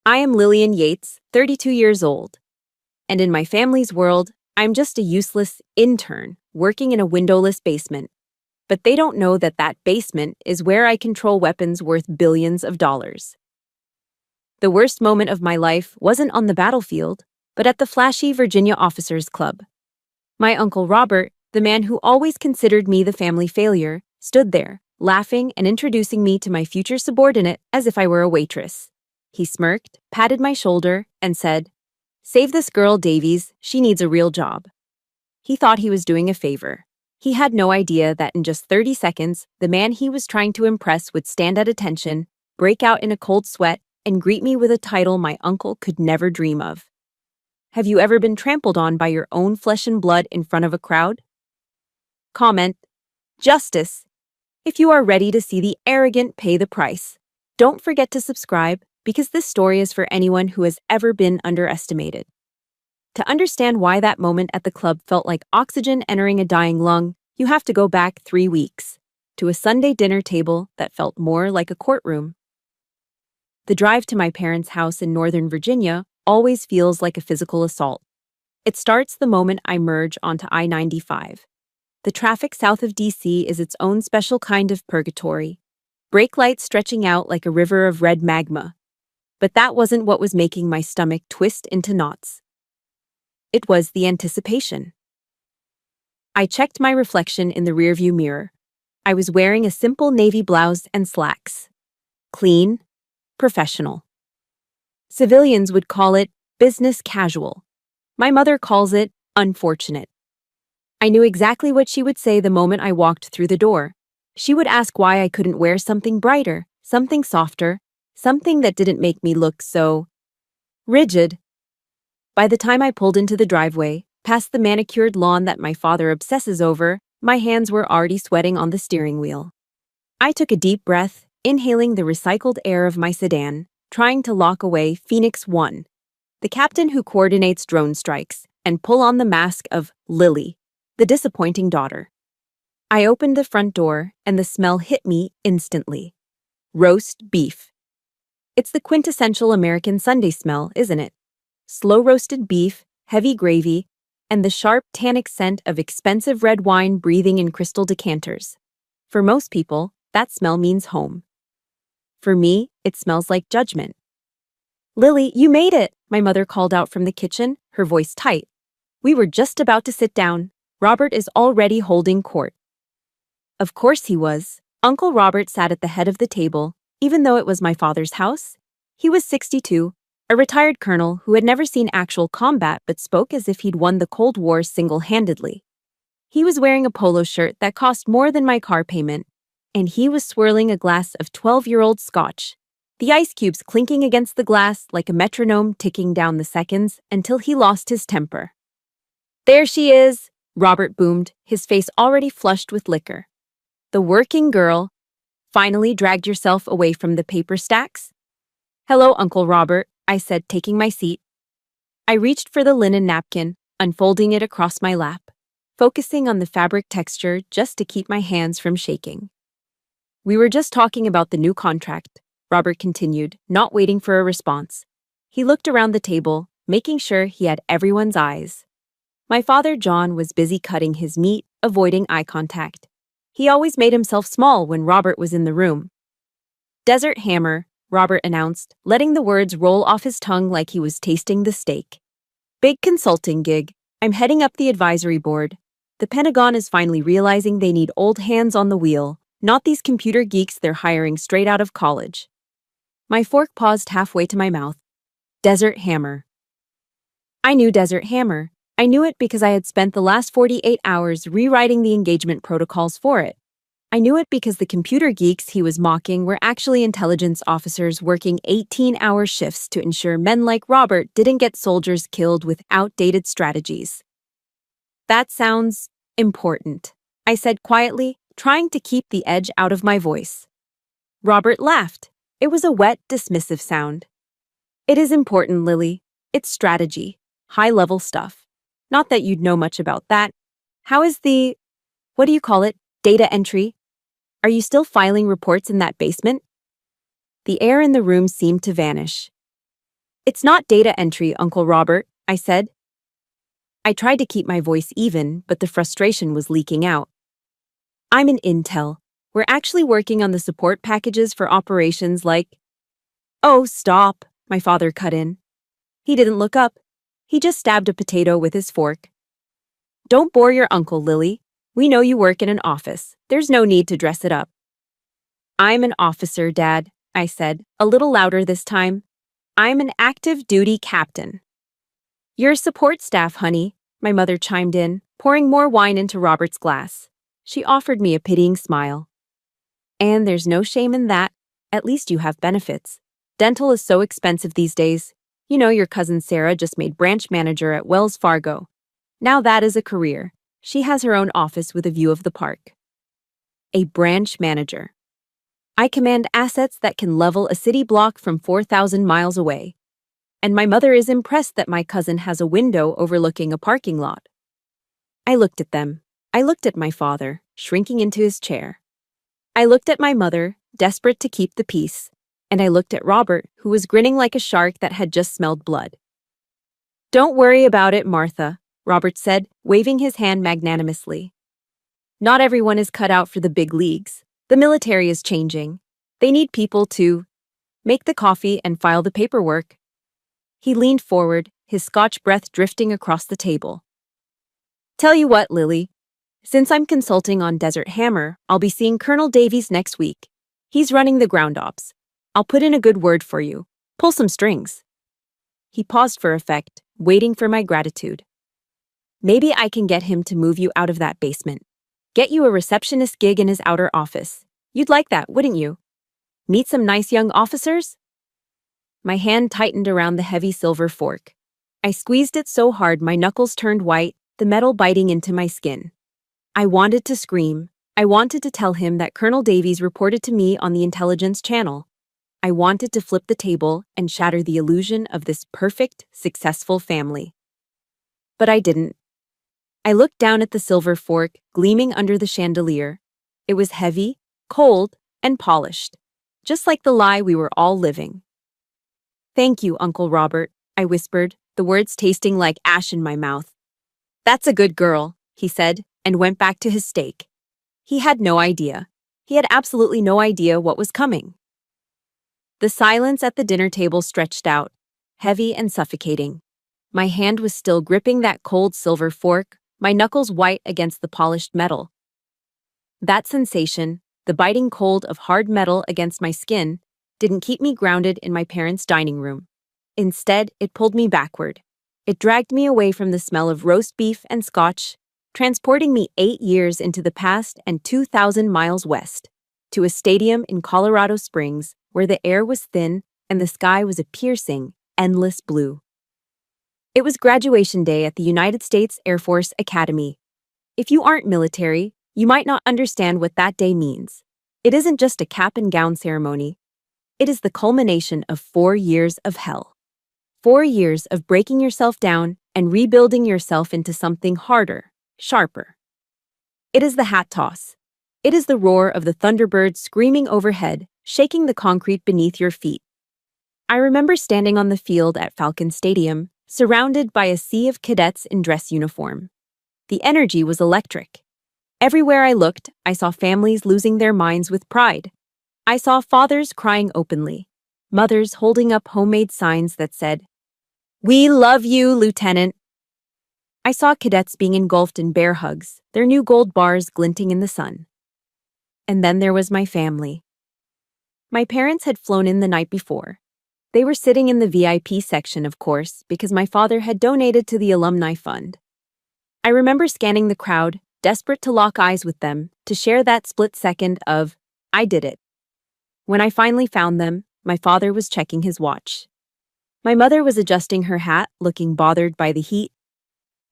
I am Lillian Yates, 32 years old, and in my family's world, I'm just a useless intern working in a windowless basement. But they don't know that that basement is where I control weapons worth billions of dollars. The worst moment of my life wasn't on the battlefield, but at the flashy Virginia Officers Club. My Uncle Robert, the man who always considered me the family failure, stood there, laughing and introducing me to my future subordinate as if I were a waitress. He smirked, patted my shoulder, and said, "Save this girl, Davies, she needs a real job." He thought he was doing a favor. He had no idea that in just 30 seconds, the man he was trying to impress would stand at attention, break out in a cold sweat, and greet me with a title my uncle could never dream of. Have you ever been trampled on by your own flesh and blood in front of a crowd? Comment: Justice. If you are ready to see the arrogant pay the price, don't forget to subscribe, because this story is for anyone who has ever been underestimated. To understand why that moment at the club felt like oxygen entering a dying lung, you have to go back 3 weeks, to a Sunday dinner table that felt more like a courtroom. The drive to my parents' house in Northern Virginia always feels like a physical assault. It starts the moment I merge onto I-95. The traffic south of DC is its own special kind of purgatory, brake lights stretching out like a river of red magma. But that wasn't what was making my stomach twist into knots. It was the anticipation. I checked my reflection in the rearview mirror. I was wearing a simple navy blouse and slacks. Clean, professional. Civilians would call it business casual. My mother calls it unfortunate. I knew exactly what she would say the moment I walked through the door. She would ask why I couldn't wear something brighter, something softer, something that didn't make me look so rigid. By the time I pulled into the driveway, past the manicured lawn that my father obsesses over, my hands were already sweating on the steering wheel. I took a deep breath, inhaling the recycled air of my sedan, trying to lock away Phoenix 1, the captain who coordinates drone strikes, and pull on the mask of Lily, the disappointing daughter. I opened the front door, and the smell hit me instantly. Roast beef. It's the quintessential American Sunday smell, isn't it? Slow-roasted beef, heavy gravy, and the sharp tannic scent of expensive red wine breathing in crystal decanters. For most people, that smell means home. For me, it smells like judgment. "Lily, you made it!" my mother called out from the kitchen, her voice tight. "We were just about to sit down. Robert is already holding court." Of course he was. Uncle Robert sat at the head of the table, even though it was my father's house. He was 62, a retired colonel who had never seen actual combat but spoke as if he'd won the Cold War single-handedly. He was wearing a polo shirt that cost more than my car payment, and he was swirling a glass of 12-year-old scotch, the ice cubes clinking against the glass like a metronome ticking down the seconds until he lost his temper. "There she is," Robert boomed, his face already flushed with liquor. "The working girl. Finally dragged yourself away from the paper stacks?" "Hello, Uncle Robert," I said, taking my seat. I reached for the linen napkin, unfolding it across my lap, focusing on the fabric texture just to keep my hands from shaking. "We were just talking about the new contract," Robert continued, not waiting for a response. He looked around the table, making sure he had everyone's eyes. My father, John, was busy cutting his meat, avoiding eye contact. He always made himself small when Robert was in the room. "Desert Hammer," Robert announced, letting the words roll off his tongue like he was tasting the steak. "Big consulting gig. I'm heading up the advisory board. The Pentagon is finally realizing they need old hands on the wheel, not these computer geeks they're hiring straight out of college." My fork paused halfway to my mouth. Desert Hammer. I knew Desert Hammer. I knew it because I had spent the last 48 hours rewriting the engagement protocols for it. I knew it because the computer geeks he was mocking were actually intelligence officers working 18-hour shifts to ensure men like Robert didn't get soldiers killed with outdated strategies. "That sounds important," I said quietly, trying to keep the edge out of my voice. Robert laughed. It was a wet, dismissive sound. "It is important, Lily. It's strategy, high-level stuff. Not that you'd know much about that. How is what do you call it, data entry? Are you still filing reports in that basement?" The air in the room seemed to vanish. It's not data entry, Uncle Robert, I said. I tried to keep my voice even, but the frustration was leaking out. I'm in Intel. We're actually working on the support packages for operations like... Oh, stop, my father cut in. He didn't look up. He just stabbed a potato with his fork. Don't bore your uncle, Lily. We know you work in an office. There's no need to dress it up. I'm an officer, Dad, I said, a little louder this time. I'm an active duty captain. You're support staff, honey, my mother chimed in, pouring more wine into Robert's glass. She offered me a pitying smile. And there's no shame in that. At least you have benefits. Dental is so expensive these days. You know, your cousin Sarah just made branch manager at Wells Fargo. Now that is a career. She has her own office with a view of the park. A branch manager. I command assets that can level a city block from 4,000 miles away. And my mother is impressed that my cousin has a window overlooking a parking lot. I looked at them. I looked at my father, shrinking into his chair. I looked at my mother, desperate to keep the peace. And I looked at Robert, who was grinning like a shark that had just smelled blood. Don't worry about it, Martha, Robert said, waving his hand magnanimously. Not everyone is cut out for the big leagues. The military is changing. They need people to make the coffee and file the paperwork. He leaned forward, his Scotch breath drifting across the table. Tell you what, Lily. Since I'm consulting on Desert Hammer, I'll be seeing Colonel Davies next week. He's running the ground ops. I'll put in a good word for you. Pull some strings. He paused for effect, waiting for my gratitude. Maybe I can get him to move you out of that basement. Get you a receptionist gig in his outer office. You'd like that, wouldn't you? Meet some nice young officers? My hand tightened around the heavy silver fork. I squeezed it so hard my knuckles turned white, the metal biting into my skin. I wanted to scream. I wanted to tell him that Colonel Davies reported to me on the intelligence channel. I wanted to flip the table and shatter the illusion of this perfect, successful family. But I didn't. I looked down at the silver fork, gleaming under the chandelier. It was heavy, cold, and polished, just like the lie we were all living. Thank you, Uncle Robert, I whispered, the words tasting like ash in my mouth. That's a good girl, he said, and went back to his steak. He had no idea. He had absolutely no idea what was coming. The silence at the dinner table stretched out, heavy and suffocating. My hand was still gripping that cold silver fork, my knuckles white against the polished metal. That sensation, the biting cold of hard metal against my skin, didn't keep me grounded in my parents' dining room. Instead, it pulled me backward. It dragged me away from the smell of roast beef and scotch, transporting me 8 years into the past and 2,000 miles west, to a stadium in Colorado Springs where the air was thin and the sky was a piercing, endless blue. It was graduation day at the United States Air Force Academy. If you aren't military, you might not understand what that day means. It isn't just a cap and gown ceremony. It is the culmination of 4 years of hell. 4 years of breaking yourself down and rebuilding yourself into something harder, sharper. It is the hat toss. It is the roar of the thunderbird screaming overhead, shaking the concrete beneath your feet. I remember standing on the field at Falcon Stadium, surrounded by a sea of cadets in dress uniform. The energy was electric. Everywhere I looked, I saw families losing their minds with pride. I saw fathers crying openly, mothers holding up homemade signs that said, "We love you, Lieutenant." I saw cadets being engulfed in bear hugs, their new gold bars glinting in the sun. And then there was my family. My parents had flown in the night before. They were sitting in the VIP section, of course, because my father had donated to the Alumni Fund. I remember scanning the crowd, desperate to lock eyes with them, to share that split second of, I did it. When I finally found them, my father was checking his watch. My mother was adjusting her hat, looking bothered by the heat.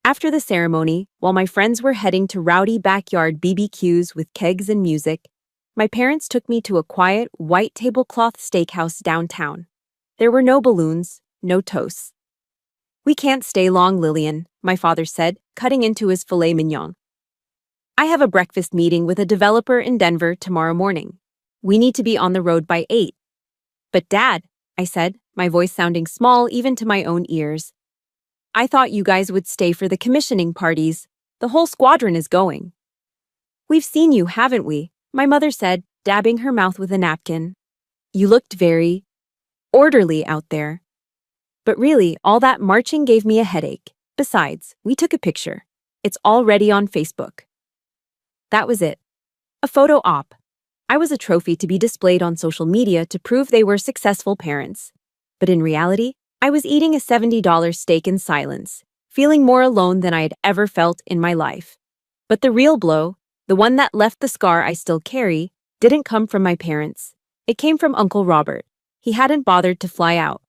After the ceremony, while my friends were heading to rowdy backyard BBQs with kegs and music, my parents took me to a quiet, white tablecloth steakhouse downtown. There were no balloons, no toasts. "We can't stay long, Lillian," my father said, cutting into his filet mignon. "I have a breakfast meeting with a developer in Denver tomorrow morning. We need to be on the road by 8. "But Dad," I said, my voice sounding small even to my own ears. "I thought you guys would stay for the commissioning parties. The whole squadron is going." "We've seen you, haven't we?" my mother said, dabbing her mouth with a napkin. "You looked very orderly out there." But really, all that marching gave me a headache. Besides, we took a picture. It's already on Facebook. That was it. A photo op. I was a trophy to be displayed on social media to prove they were successful parents. But in reality, I was eating a $70 steak in silence, feeling more alone than I had ever felt in my life. But the real blow, the one that left the scar I still carry, didn't come from my parents. It came from Uncle Robert. He hadn't bothered to fly out.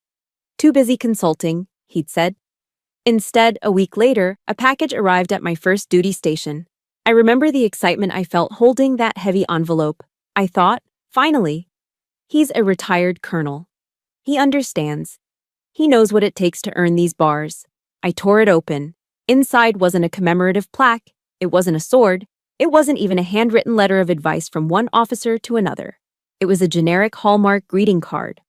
"Too busy consulting," he'd said. Instead, a week later, a package arrived at my first duty station. I remember the excitement I felt holding that heavy envelope. I thought, finally. He's a retired colonel. He understands. He knows what it takes to earn these bars. I tore it open. Inside wasn't a commemorative plaque. It wasn't a sword. It wasn't even a handwritten letter of advice from one officer to another. It was a generic Hallmark greeting card.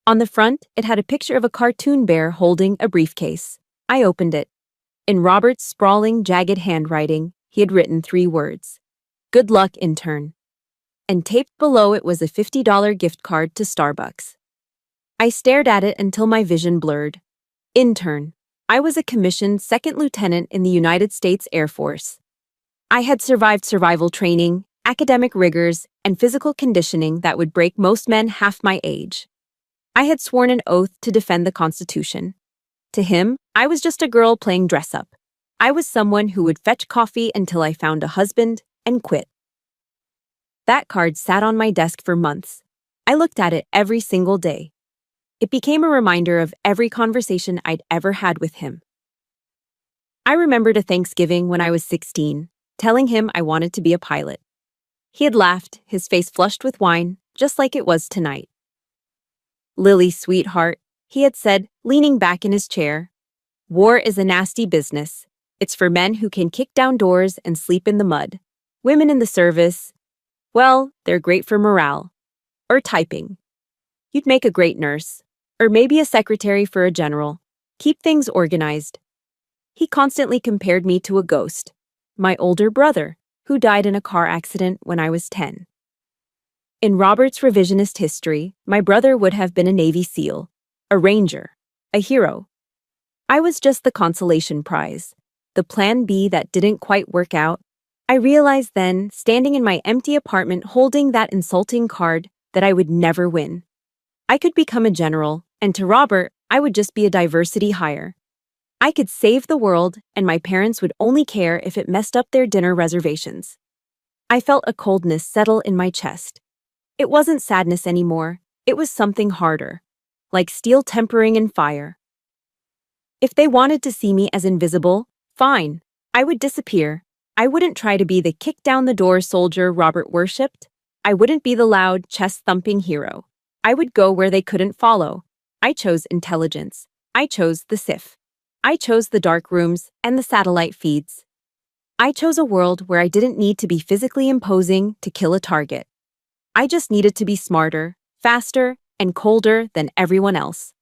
On the front, it had a picture of a cartoon bear holding a briefcase. I opened it. In Robert's sprawling, jagged handwriting, he had written 3 words. "Good luck, intern." And taped below it was a $50 gift card to Starbucks. I stared at it until my vision blurred. Intern. I was a commissioned second lieutenant in the United States Air Force. I had survived survival training, academic rigors, and physical conditioning that would break most men half my age. I had sworn an oath to defend the Constitution. To him, I was just a girl playing dress-up. I was someone who would fetch coffee until I found a husband and quit. That card sat on my desk for months. I looked at it every single day. It became a reminder of every conversation I'd ever had with him. I remembered a Thanksgiving when I was 16, telling him I wanted to be a pilot. He had laughed, his face flushed with wine, just like it was tonight. "Lily, sweetheart," he had said, leaning back in his chair. "War is a nasty business. It's for men who can kick down doors and sleep in the mud. Women in the service, well, they're great for morale. Or typing. You'd make a great nurse. Or maybe a secretary for a general. Keep things organized." He constantly compared me to a ghost, my older brother, who died in a car accident when I was 10. In Robert's revisionist history, my brother would have been a Navy SEAL, a Ranger, a hero. I was just the consolation prize, the plan B that didn't quite work out. I realized then, standing in my empty apartment holding that insulting card, that I would never win. I could become a general, and to Robert, I would just be a diversity hire. I could save the world, and my parents would only care if it messed up their dinner reservations. I felt a coldness settle in my chest. It wasn't sadness anymore, it was something harder, like steel tempering in fire. If they wanted to see me as invisible, fine, I would disappear. I wouldn't try to be the kick-down-the-door soldier Robert worshipped. I wouldn't be the loud, chest-thumping hero. I would go where they couldn't follow. I chose intelligence. I chose the SIF. I chose the dark rooms and the satellite feeds. I chose a world where I didn't need to be physically imposing to kill a target. I just needed to be smarter, faster, and colder than everyone else.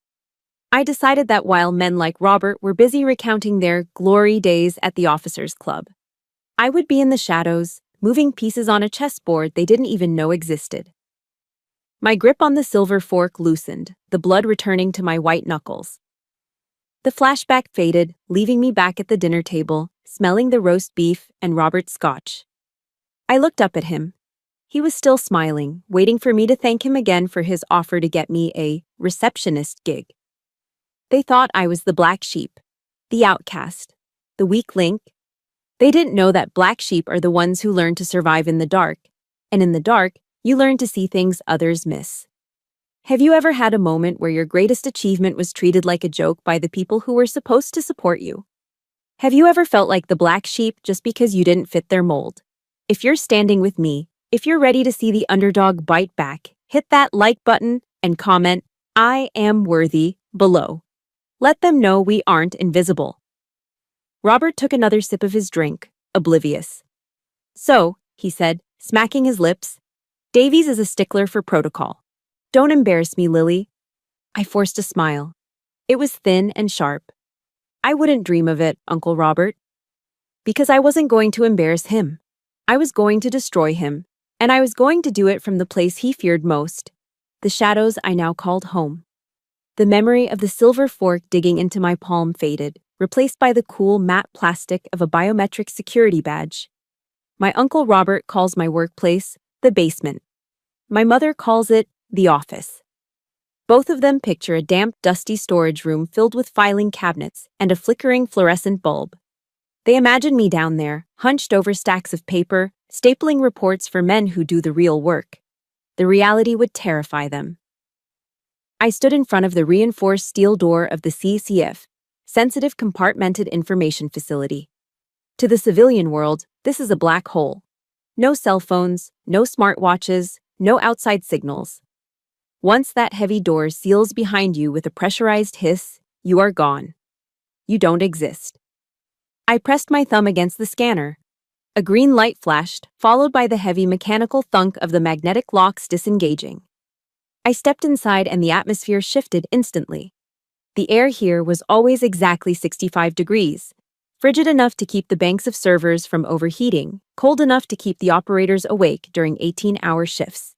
I decided that while men like Robert were busy recounting their glory days at the officers' club, I would be in the shadows, moving pieces on a chessboard they didn't even know existed. My grip on the silver fork loosened, the blood returning to my white knuckles. The flashback faded, leaving me back at the dinner table, smelling the roast beef and Robert's scotch. I looked up at him. He was still smiling, waiting for me to thank him again for his offer to get me a receptionist gig. They thought I was the black sheep, the outcast, the weak link. They didn't know that black sheep are the ones who learn to survive in the dark, and in the dark, you learn to see things others miss. Have you ever had a moment where your greatest achievement was treated like a joke by the people who were supposed to support you? Have you ever felt like the black sheep just because you didn't fit their mold? If you're standing with me, if you're ready to see the underdog bite back, hit that like button and comment, "I am worthy," below. Let them know we aren't invisible. Robert took another sip of his drink, oblivious. "So," he said, smacking his lips, "Davies is a stickler for protocol. Don't embarrass me, Lily." I forced a smile. It was thin and sharp. I wouldn't dream of it, Uncle Robert. Because I wasn't going to embarrass him. I was going to destroy him, and I was going to do it from the place he feared most, the shadows I now called home. The memory of the silver fork digging into my palm faded, replaced by the cool matte plastic of a biometric security badge. My Uncle Robert calls my workplace the basement. My mother calls it the office. Both of them picture a damp, dusty storage room filled with filing cabinets and a flickering fluorescent bulb. They imagine me down there, hunched over stacks of paper, stapling reports for men who do the real work. The reality would terrify them. I stood in front of the reinforced steel door of the CCF, Sensitive Compartmented Information Facility. To the civilian world, this is a black hole. No cell phones, no smartwatches, no outside signals. Once that heavy door seals behind you with a pressurized hiss, you are gone. You don't exist. I pressed my thumb against the scanner. A green light flashed, followed by the heavy mechanical thunk of the magnetic locks disengaging. I stepped inside and the atmosphere shifted instantly. The air here was always exactly 65 degrees, frigid enough to keep the banks of servers from overheating, cold enough to keep the operators awake during 18-hour shifts.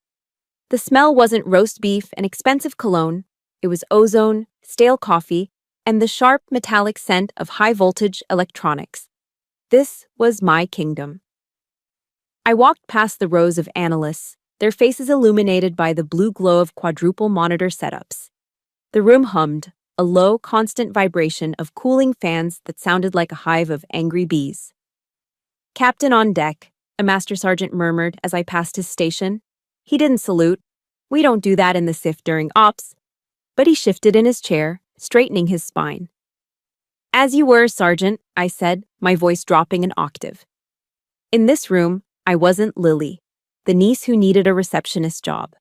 The smell wasn't roast beef and expensive cologne, it was ozone, stale coffee, and the sharp metallic scent of high-voltage electronics. This was my kingdom. I walked past the rows of analysts, their faces illuminated by the blue glow of quadruple monitor setups. The room hummed, a low, constant vibration of cooling fans that sounded like a hive of angry bees. "Captain on deck," a master sergeant murmured as I passed his station. He didn't salute. We don't do that in the SIF during ops. But he shifted in his chair, straightening his spine. "As you were, Sergeant," I said, my voice dropping an octave. In this room, I wasn't Lily, the niece who needed a receptionist job.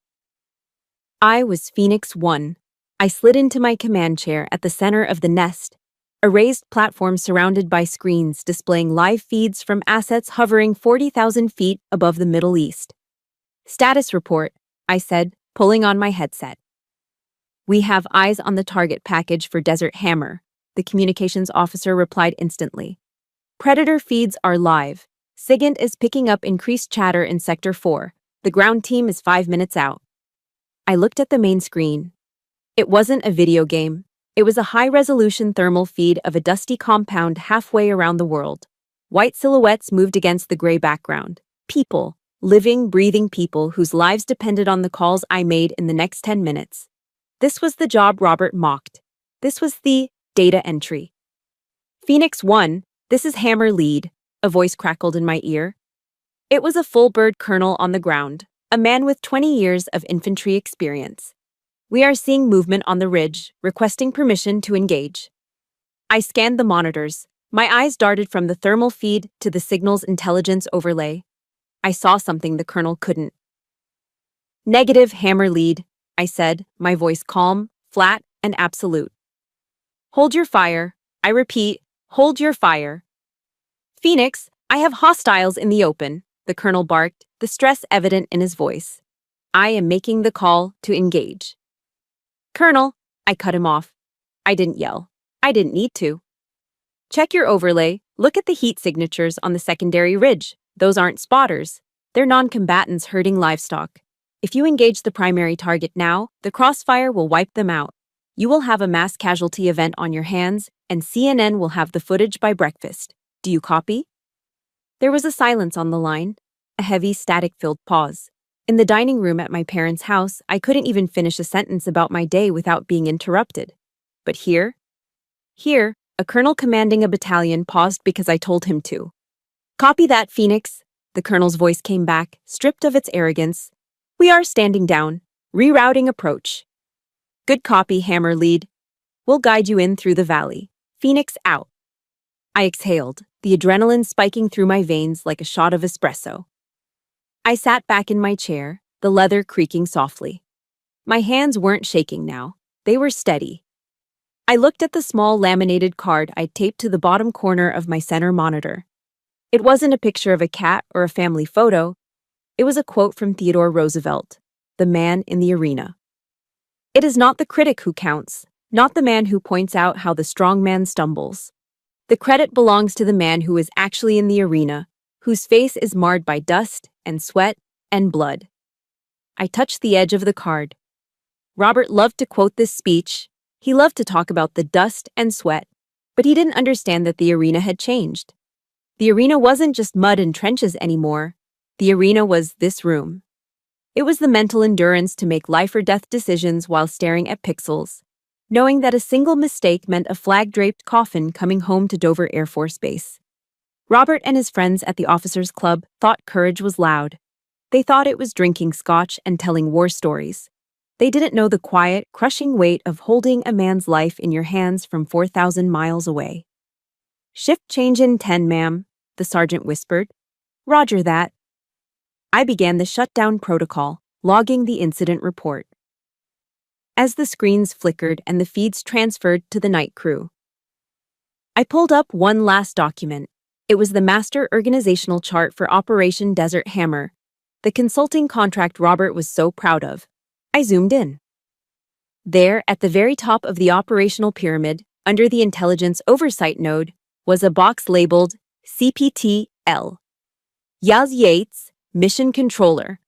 I was Phoenix 1. I slid into my command chair at the center of the nest, a raised platform surrounded by screens displaying live feeds from assets hovering 40,000 feet above the Middle East. "Status report," I said, pulling on my headset. "We have eyes on the target package for Desert Hammer," the communications officer replied instantly. "Predator feeds are live. SIGINT is picking up increased chatter in Sector 4. The ground team is 5 minutes out." I looked at the main screen. It wasn't a video game. It was a high-resolution thermal feed of a dusty compound halfway around the world. White silhouettes moved against the gray background. People. Living, breathing people whose lives depended on the calls I made in the next 10 minutes. This was the job Robert mocked. This was the data entry. "Phoenix 1, this is Hammer Lead," a voice crackled in my ear. It was a full-bird colonel on the ground, a man with 20 years of infantry experience. "We are seeing movement on the ridge, requesting permission to engage." I scanned the monitors. My eyes darted from the thermal feed to the signal's intelligence overlay. I saw something the colonel couldn't. "Negative, Hammer Lead," I said, my voice calm, flat, and absolute. "Hold your fire. I repeat, hold your fire." "Phoenix, I have hostiles in the open," the colonel barked, the stress evident in his voice. "I am making the call to engage." "Colonel," I cut him off. I didn't yell. I didn't need to. "Check your overlay. Look at the heat signatures on the secondary ridge. Those aren't spotters. They're non-combatants herding livestock. If you engage the primary target now, the crossfire will wipe them out. You will have a mass casualty event on your hands, and CNN will have the footage by breakfast. Do you copy?" There was a silence on the line, a heavy, static-filled pause. In the dining room at my parents' house, I couldn't even finish a sentence about my day without being interrupted. But here, a colonel commanding a battalion paused because I told him to. "Copy that, Phoenix," the colonel's voice came back, stripped of its arrogance. "We are standing down, rerouting approach." "Good copy, Hammer Lead. We'll guide you in through the valley. Phoenix out." I exhaled, the adrenaline spiking through my veins like a shot of espresso. I sat back in my chair, the leather creaking softly. My hands weren't shaking now. They were steady. I looked at the small laminated card I'd taped to the bottom corner of my center monitor. It wasn't a picture of a cat or a family photo. It was a quote from Theodore Roosevelt, the man in the arena. It is not the critic who counts, not the man who points out how the strong man stumbles. The credit belongs to the man who is actually in the arena, whose face is marred by dust and sweat and blood. I touched the edge of the card. Robert loved to quote this speech. He loved to talk about the dust and sweat, but he didn't understand that the arena had changed. The arena wasn't just mud and trenches anymore. The arena was this room. It was the mental endurance to make life or death decisions while staring at pixels, knowing that a single mistake meant a flag-draped coffin coming home to Dover Air Force Base. Robert and his friends at the officers' club thought courage was loud. They thought it was drinking scotch and telling war stories. They didn't know the quiet, crushing weight of holding a man's life in your hands from 4,000 miles away. "Shift change in 10, ma'am," the sergeant whispered. "Roger that." I began the shutdown protocol, logging the incident report. As the screens flickered and the feeds transferred to the night crew, I pulled up one last document. It was the master organizational chart for Operation Desert Hammer, the consulting contract Robert was so proud of. I zoomed in. There, at the very top of the operational pyramid, under the Intelligence Oversight node, was a box labeled CPT-L. Yaz Yates, Mission Controller.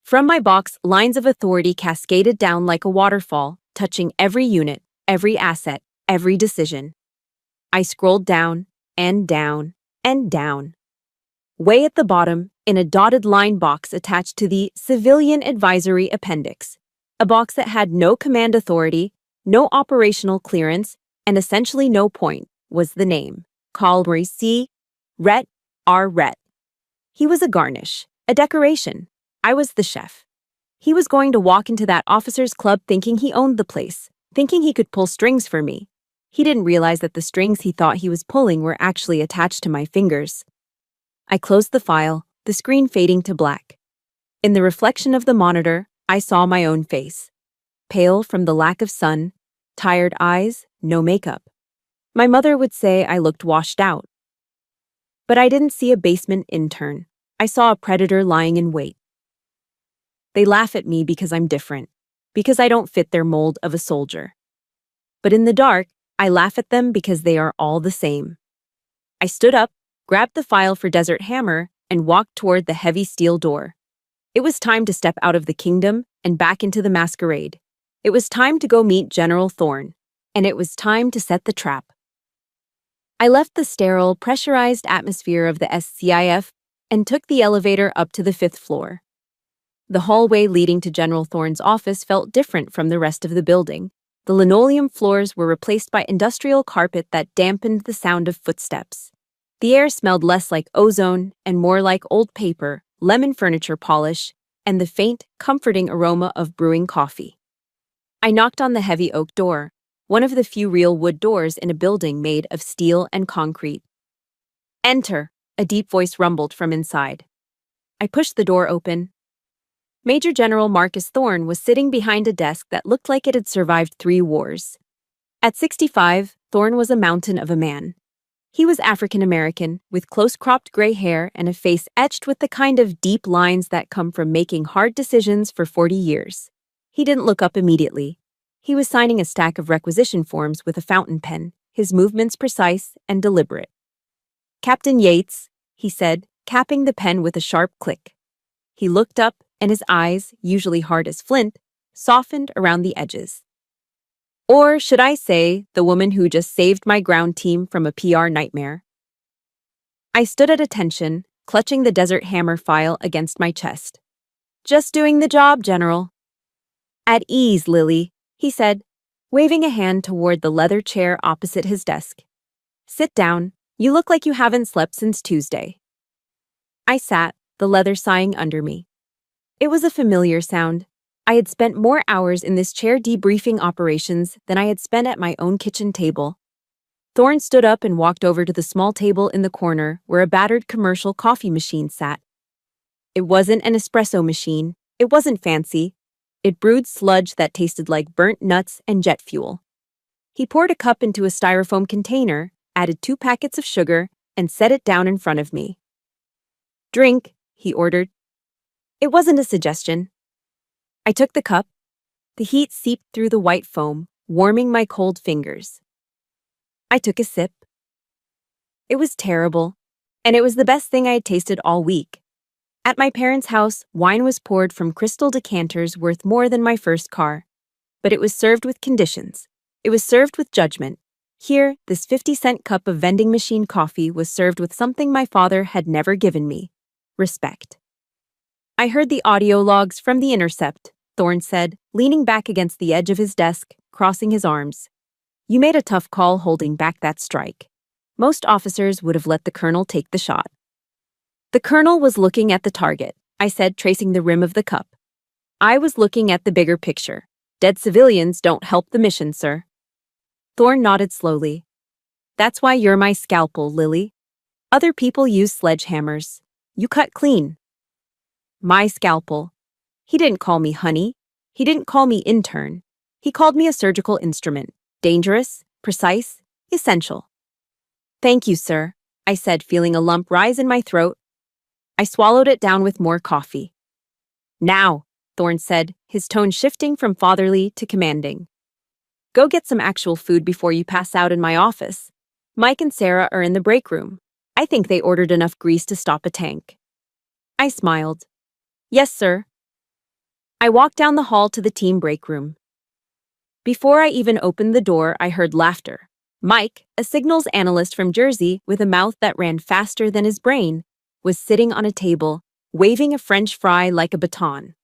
From my box, lines of authority cascaded down like a waterfall, touching every unit, every asset, every decision. I scrolled down, and down, and down. Way at the bottom, in a dotted line box attached to the Civilian Advisory Appendix, a box that had no command authority, no operational clearance, and essentially no point, was the name, Calry C. Rhett R. Rhett. He was a garnish, a decoration. I was the chef. He was going to walk into that officers' club thinking he owned the place, thinking he could pull strings for me. He didn't realize that the strings he thought he was pulling were actually attached to my fingers. I closed the file, the screen fading to black. In the reflection of the monitor, I saw my own face. Pale from the lack of sun, tired eyes, no makeup. My mother would say I looked washed out. But I didn't see a basement intern. I saw a predator lying in wait. They laugh at me because I'm different, because I don't fit their mold of a soldier. But in the dark, I laugh at them because they are all the same. I stood up, grabbed the file for Desert Hammer, and walked toward the heavy steel door. It was time to step out of the kingdom and back into the masquerade. It was time to go meet General Thorne, and it was time to set the trap. I left the sterile, pressurized atmosphere of the SCIF and took the elevator up to the 5th floor. The hallway leading to General Thorne's office felt different from the rest of the building. The linoleum floors were replaced by industrial carpet that dampened the sound of footsteps. The air smelled less like ozone and more like old paper, lemon furniture polish, and the faint, comforting aroma of brewing coffee. I knocked on the heavy oak door, one of the few real wood doors in a building made of steel and concrete. "Enter," a deep voice rumbled from inside. I pushed the door open. Major General Marcus Thorne was sitting behind a desk that looked like it had survived 3 wars. At 65, Thorne was a mountain of a man. He was African-American, with close-cropped gray hair and a face etched with the kind of deep lines that come from making hard decisions for 40 years. He didn't look up immediately. He was signing a stack of requisition forms with a fountain pen, his movements precise and deliberate. "Captain Yates," he said, capping the pen with a sharp click. He looked up, and his eyes, usually hard as flint, softened around the edges. Or should I say, the woman who just saved my ground team from a PR nightmare? I stood at attention, clutching the Desert Hammer file against my chest. "Just doing the job, General." "At ease, Lily," he said, waving a hand toward the leather chair opposite his desk. "Sit down. You look like you haven't slept since Tuesday." I sat, the leather sighing under me. It was a familiar sound. I had spent more hours in this chair debriefing operations than I had spent at my own kitchen table. Thorne stood up and walked over to the small table in the corner where a battered commercial coffee machine sat. It wasn't an espresso machine. It wasn't fancy. It brewed sludge that tasted like burnt nuts and jet fuel. He poured a cup into a styrofoam container, added 2 packets of sugar, and set it down in front of me. "Drink," he ordered. It wasn't a suggestion. I took the cup. The heat seeped through the white foam, warming my cold fingers. I took a sip. It was terrible, and it was the best thing I had tasted all week. At my parents' house, wine was poured from crystal decanters worth more than my first car. But it was served with conditions. It was served with judgment. Here, this 50-cent cup of vending machine coffee was served with something my father had never given me: respect. I heard the audio logs from The Intercept, Thorne said, leaning back against the edge of his desk, crossing his arms. You made a tough call holding back that strike. Most officers would have let the colonel take the shot. The colonel was looking at the target, I said, tracing the rim of the cup. I was looking at the bigger picture. Dead civilians don't help the mission, sir. Thorne nodded slowly. That's why you're my scalpel, Lily. Other people use sledgehammers. You cut clean. My scalpel. He didn't call me honey. He didn't call me intern. He called me a surgical instrument. Dangerous, precise, essential. Thank you, sir, I said, feeling a lump rise in my throat. I swallowed it down with more coffee. Now, Thorne said, his tone shifting from fatherly to commanding. Go get some actual food before you pass out in my office. Mike and Sarah are in the break room. I think they ordered enough grease to stop a tank. I smiled. Yes, sir. I walked down the hall to the team break room. Before I even opened the door, I heard laughter. Mike, a signals analyst from Jersey with a mouth that ran faster than his brain, was sitting on a table, waving a French fry like a baton.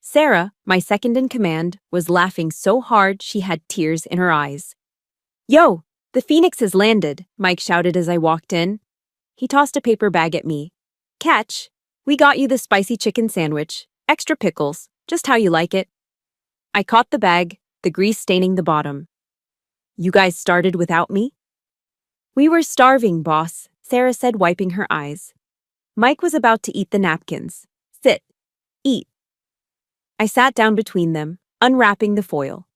Sarah, my second in command, was laughing so hard she had tears in her eyes. Yo, the Phoenix has landed, Mike shouted as I walked in. He tossed a paper bag at me. Catch, we got you the spicy chicken sandwich, extra pickles, just how you like it. I caught the bag, the grease staining the bottom. You guys started without me? We were starving, boss, Sarah said, wiping her eyes. Mike was about to eat the napkins. Sit. Eat. I sat down between them, unwrapping the foil.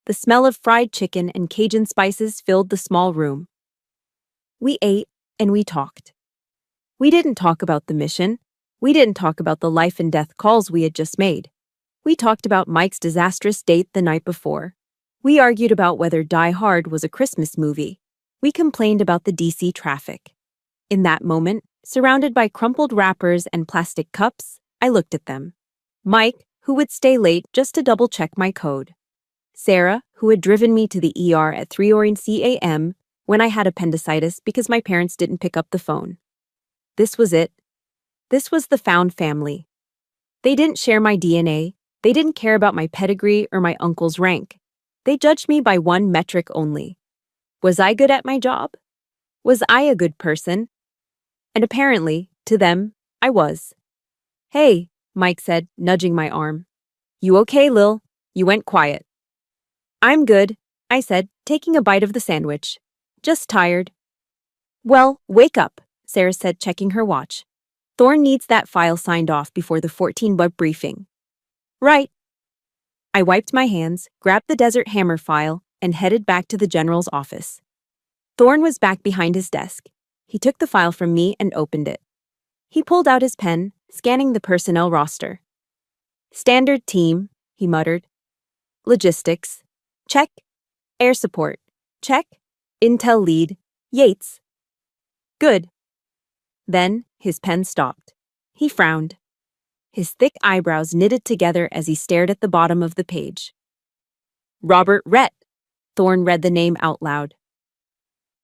The smell of fried chicken and Cajun spices filled the small room. We ate and we talked. We didn't talk about the mission. We didn't talk about the life and death calls we had just made. We talked about Mike's disastrous date the night before. We argued about whether Die Hard was a Christmas movie. We complained about the DC traffic. In that moment, surrounded by crumpled wrappers and plastic cups, I looked at them. Mike, who would stay late just to double-check my code. Sarah, who had driven me to the ER at 3:00 a.m. when I had appendicitis because my parents didn't pick up the phone. This was it. This was the found family. They didn't share my DNA. They didn't care about my pedigree or my uncle's rank. They judged me by one metric only. Was I good at my job? Was I a good person? And apparently, to them, I was. Hey, Mike said, nudging my arm. You okay, Lil? You went quiet. I'm good, I said, taking a bite of the sandwich. Just tired. Well, wake up, Sarah said, checking her watch. Thorne needs that file signed off before the 14-web briefing. Right. I wiped my hands, grabbed the Desert Hammer file, and headed back to the general's office. Thorne was back behind his desk. He took the file from me and opened it. He pulled out his pen, scanning the personnel roster. Standard team, he muttered. Logistics, check. Air support, check. Intel lead, Yates. Good. Then his pen stopped. He frowned. His thick eyebrows knitted together as he stared at the bottom of the page. Robert Rhett, Thorne read the name out loud.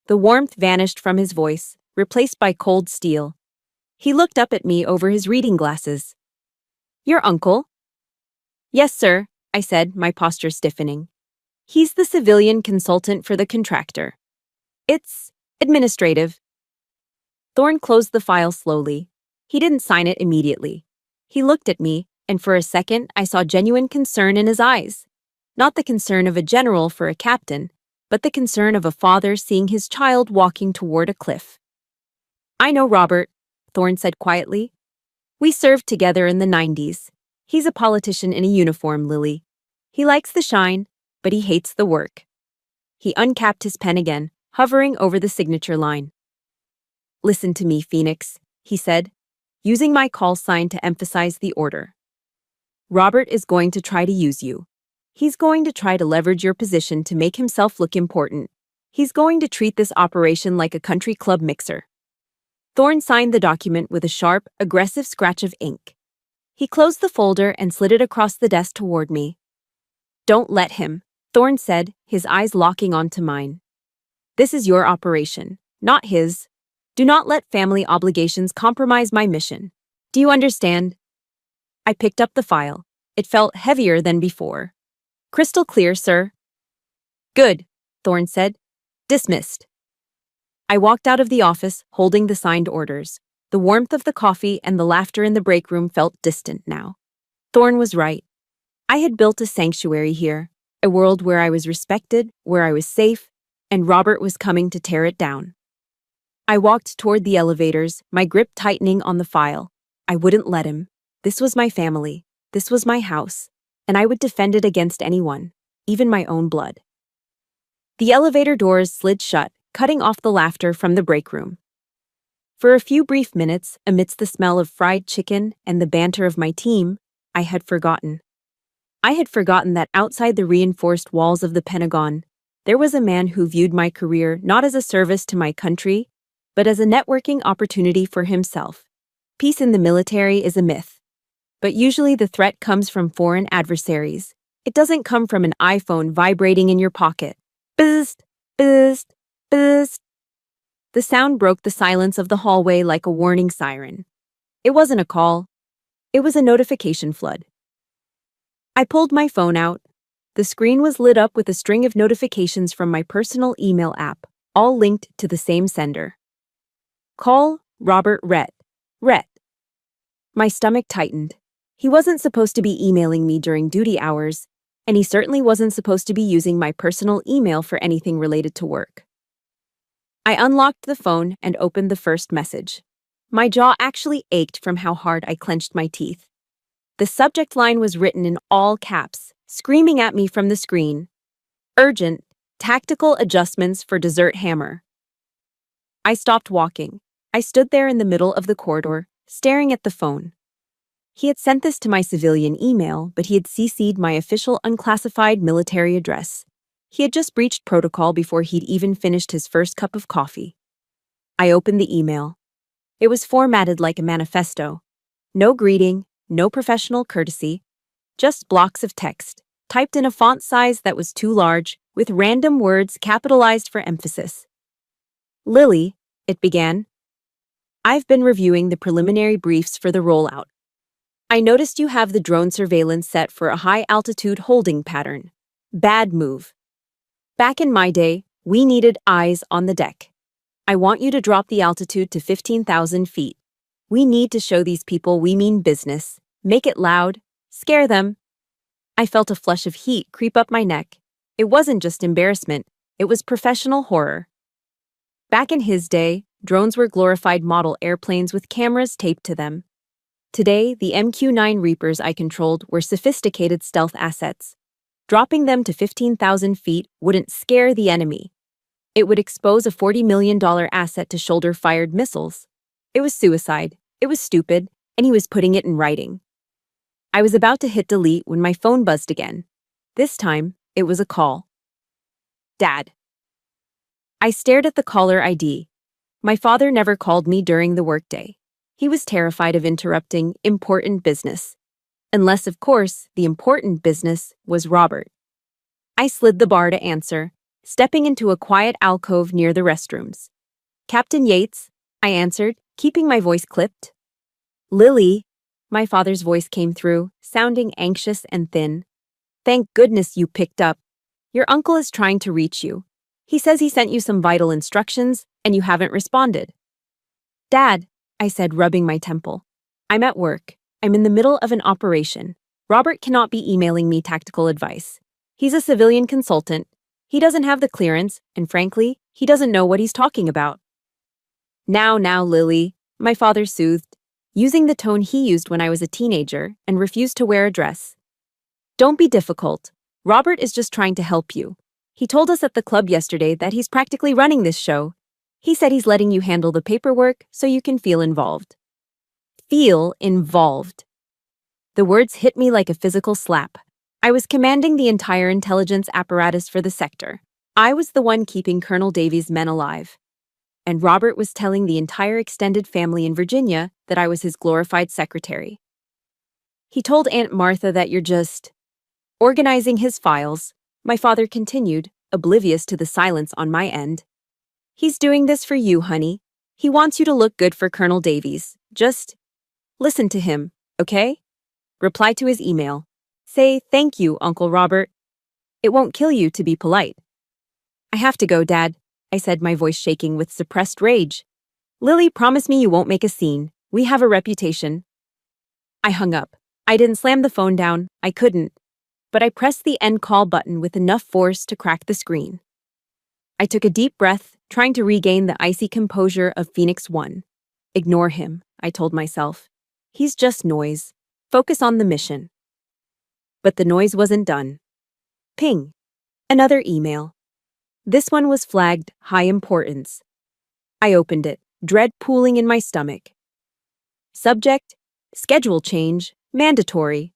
The warmth vanished from his voice, replaced by cold steel. He looked up at me over his reading glasses. Your uncle? Yes, sir, I said, my posture stiffening. He's the civilian consultant for the contractor. It's administrative. Thorne closed the file slowly. He didn't sign it immediately. He looked at me, and for a second I saw genuine concern in his eyes. Not the concern of a general for a captain, but the concern of a father seeing his child walking toward a cliff. I know Robert, Thorne said quietly. We served together in the 90s. He's a politician in a uniform, Lily. He likes the shine, but he hates the work. He uncapped his pen again, hovering over the signature line. Listen to me, Phoenix, he said, using my call sign to emphasize the order. Robert is going to try to use you. He's going to try to leverage your position to make himself look important. He's going to treat this operation like a country club mixer. Thorn signed the document with a sharp, aggressive scratch of ink. He closed the folder and slid it across the desk toward me. "Don't let him," Thorn said, his eyes locking onto mine. "This is your operation, not his. Do not let family obligations compromise my mission. Do you understand?" I picked up the file. It felt heavier than before. "Crystal clear, sir." "Good," Thorn said. "Dismissed." I walked out of the office, holding the signed orders. The warmth of the coffee and the laughter in the break room felt distant now. Thorn was right. I had built a sanctuary here, a world where I was respected, where I was safe, and Robert was coming to tear it down. I walked toward the elevators, my grip tightening on the file. I wouldn't let him. This was my family. This was my house, and I would defend it against anyone, even my own blood. The elevator doors slid shut, cutting off the laughter from the break room. For a few brief minutes, amidst the smell of fried chicken and the banter of my team, I had forgotten. I had forgotten that outside the reinforced walls of the Pentagon, there was a man who viewed my career not as a service to my country, but as a networking opportunity for himself. Peace in the military is a myth. But usually the threat comes from foreign adversaries. It doesn't come from an iPhone vibrating in your pocket. Bzzzt, bzzzt, bzzzt. The sound broke the silence of the hallway like a warning siren. It wasn't a call. It was a notification flood. I pulled my phone out. The screen was lit up with a string of notifications from my personal email app, all linked to the same sender. Call Robert Rhett. Rhett. My stomach tightened. He wasn't supposed to be emailing me during duty hours, and he certainly wasn't supposed to be using my personal email for anything related to work. I unlocked the phone and opened the first message. My jaw actually ached from how hard I clenched my teeth. The subject line was written in all caps, screaming at me from the screen. Urgent, tactical adjustments for Desert Hammer. I stopped walking. I stood there in the middle of the corridor, staring at the phone. He had sent this to my civilian email, but he had CC'd my official unclassified military address. He had just breached protocol before he'd even finished his first cup of coffee. I opened the email. It was formatted like a manifesto. No greeting, no professional courtesy, just blocks of text, typed in a font size that was too large, with random words capitalized for emphasis. "Lily," it began. "I've been reviewing the preliminary briefs for the rollout. I noticed you have the drone surveillance set for a high-altitude holding pattern. Bad move. Back in my day, we needed eyes on the deck. I want you to drop the altitude to 15,000 feet. We need to show these people we mean business. Make it loud. Scare them." I felt a flush of heat creep up my neck. It wasn't just embarrassment. It was professional horror. Back in his day, drones were glorified model airplanes with cameras taped to them. Today, the MQ-9 Reapers I controlled were sophisticated stealth assets. Dropping them to 15,000 feet wouldn't scare the enemy. It would expose a $40 million asset to shoulder-fired missiles. It was suicide, it was stupid, and he was putting it in writing. I was about to hit delete when my phone buzzed again. This time, it was a call. Dad. I stared at the caller ID. My father never called me during the workday. He was terrified of interrupting important business. Unless, of course, the important business was Robert. I slid the bar to answer, stepping into a quiet alcove near the restrooms. "Captain Yates," I answered, keeping my voice clipped. "Lily," my father's voice came through, sounding anxious and thin. "Thank goodness you picked up. Your uncle is trying to reach you. He says he sent you some vital instructions, and you haven't responded." "Dad," I said, rubbing my temple. "I'm at work. I'm in the middle of an operation. Robert cannot be emailing me tactical advice. He's a civilian consultant. He doesn't have the clearance, and frankly, he doesn't know what he's talking about." Now, Lily," my father soothed, using the tone he used when I was a teenager and refused to wear a dress. "Don't be difficult. Robert is just trying to help you. He told us at the club yesterday that he's practically running this show. He said he's letting you handle the paperwork so you can feel involved." Feel involved. The words hit me like a physical slap. I was commanding the entire intelligence apparatus for the sector. I was the one keeping Colonel Davies' men alive. And Robert was telling the entire extended family in Virginia that I was his glorified secretary. He told Aunt Martha that you're just organizing his files. My father continued, oblivious to the silence on my end. He's doing this for you, honey. He wants you to look good for Colonel Davies. Just listen to him, okay? Reply to his email. Say, thank you, Uncle Robert. It won't kill you to be polite. I have to go, Dad, I said, my voice shaking with suppressed rage. Lily, promise me you won't make a scene. We have a reputation. I hung up. I didn't slam the phone down. I couldn't. But I pressed the end call button with enough force to crack the screen. I took a deep breath, trying to regain the icy composure of Phoenix 1. Ignore him, I told myself. He's just noise. Focus on the mission. But the noise wasn't done. Ping. Another email. This one was flagged high importance. I opened it, dread pooling in my stomach. Subject: schedule change, mandatory.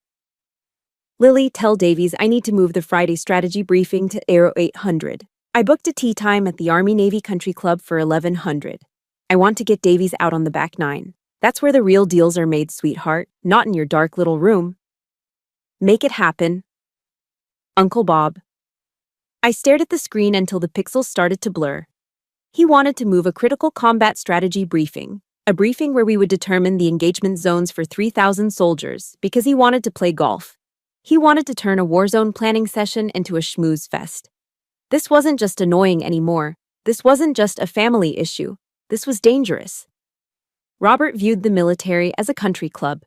Lily, tell Davies I need to move the Friday strategy briefing to 800. I booked a tea time at the Army-Navy Country Club for 1100. I want to get Davies out on the back nine. That's where the real deals are made, sweetheart, not in your dark little room. Make it happen. Uncle Bob. I stared at the screen until the pixels started to blur. He wanted to move a critical combat strategy briefing, a briefing where we would determine the engagement zones for 3,000 soldiers, because he wanted to play golf. He wanted to turn a war zone planning session into a schmooze fest. This wasn't just annoying anymore. This wasn't just a family issue. This was dangerous. Robert viewed the military as a country club.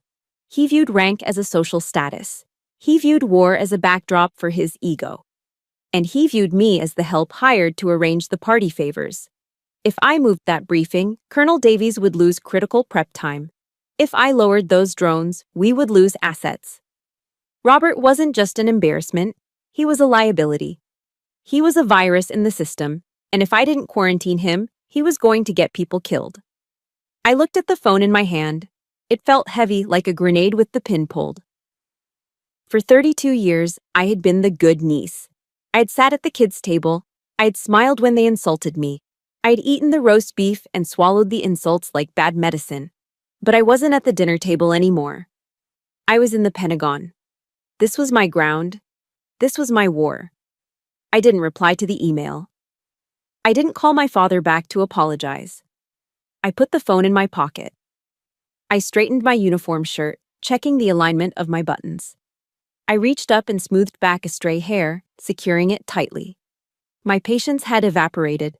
He viewed rank as a social status. He viewed war as a backdrop for his ego. And he viewed me as the help hired to arrange the party favors. If I moved that briefing, Colonel Davies would lose critical prep time. If I lowered those drones, we would lose assets. Robert wasn't just an embarrassment, he was a liability. He was a virus in the system, and if I didn't quarantine him, he was going to get people killed. I looked at the phone in my hand. It felt heavy, like a grenade with the pin pulled. For 32 years, I had been the good niece. I had sat at the kids' table. I had smiled when they insulted me. I had eaten the roast beef and swallowed the insults like bad medicine. But I wasn't at the dinner table anymore. I was in the Pentagon. This was my ground. This was my war. I didn't reply to the email. I didn't call my father back to apologize. I put the phone in my pocket. I straightened my uniform shirt, checking the alignment of my buttons. I reached up and smoothed back a stray hair, securing it tightly. My patience had evaporated.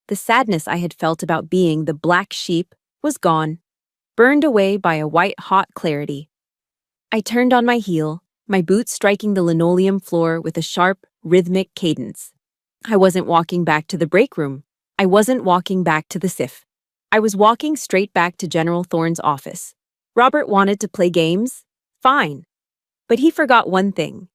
The sadness I had felt about being the black sheep was gone, burned away by a white-hot clarity. I turned on my heel, my boots striking the linoleum floor with a sharp, rhythmic cadence. I wasn't walking back to the break room. I wasn't walking back to the SIF. I was walking straight back to General Thorne's office. Robert wanted to play games? Fine. But he forgot one thing.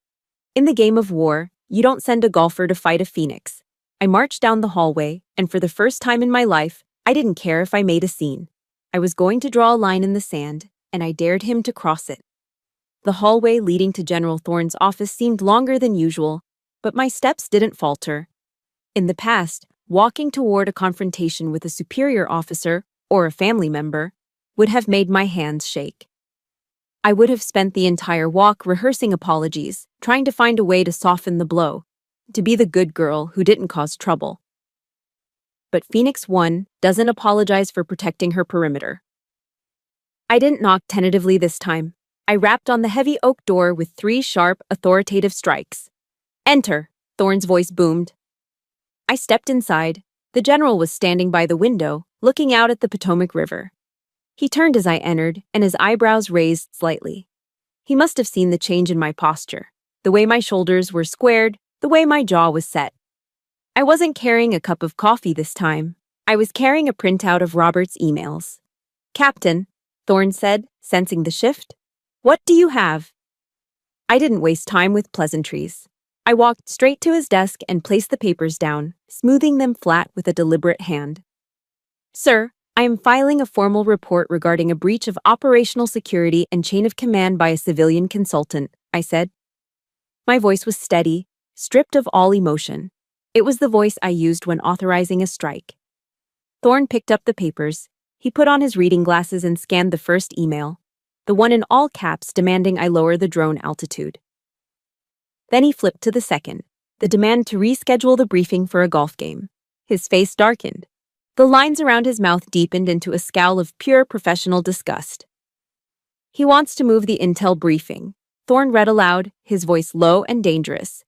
In the game of war, you don't send a golfer to fight a phoenix. I marched down the hallway, and for the first time in my life, I didn't care if I made a scene. I was going to draw a line in the sand, and I dared him to cross it. The hallway leading to General Thorne's office seemed longer than usual, but my steps didn't falter. In the past, walking toward a confrontation with a superior officer or a family member would have made my hands shake. I would have spent the entire walk rehearsing apologies, trying to find a way to soften the blow, to be the good girl who didn't cause trouble. But Phoenix 1 doesn't apologize for protecting her perimeter. I didn't knock tentatively this time. I rapped on the heavy oak door with 3 sharp, authoritative strikes. Enter, Thorne's voice boomed. I stepped inside. The general was standing by the window, looking out at the Potomac River. He turned as I entered, and his eyebrows raised slightly. He must have seen the change in my posture, the way my shoulders were squared, the way my jaw was set. I wasn't carrying a cup of coffee this time. I was carrying a printout of Robert's emails. Captain, Thorne said, sensing the shift. What do you have? I didn't waste time with pleasantries. I walked straight to his desk and placed the papers down, smoothing them flat with a deliberate hand. Sir, I am filing a formal report regarding a breach of operational security and chain of command by a civilian consultant, I said. My voice was steady, stripped of all emotion. It was the voice I used when authorizing a strike. Thorne picked up the papers. He put on his reading glasses and scanned the first email, the one in all caps demanding I lower the drone altitude. Then he flipped to the second, the demand to reschedule the briefing for a golf game. His face darkened. The lines around his mouth deepened into a scowl of pure professional disgust. He wants to move the intel briefing, Thorne read aloud, his voice low and dangerous.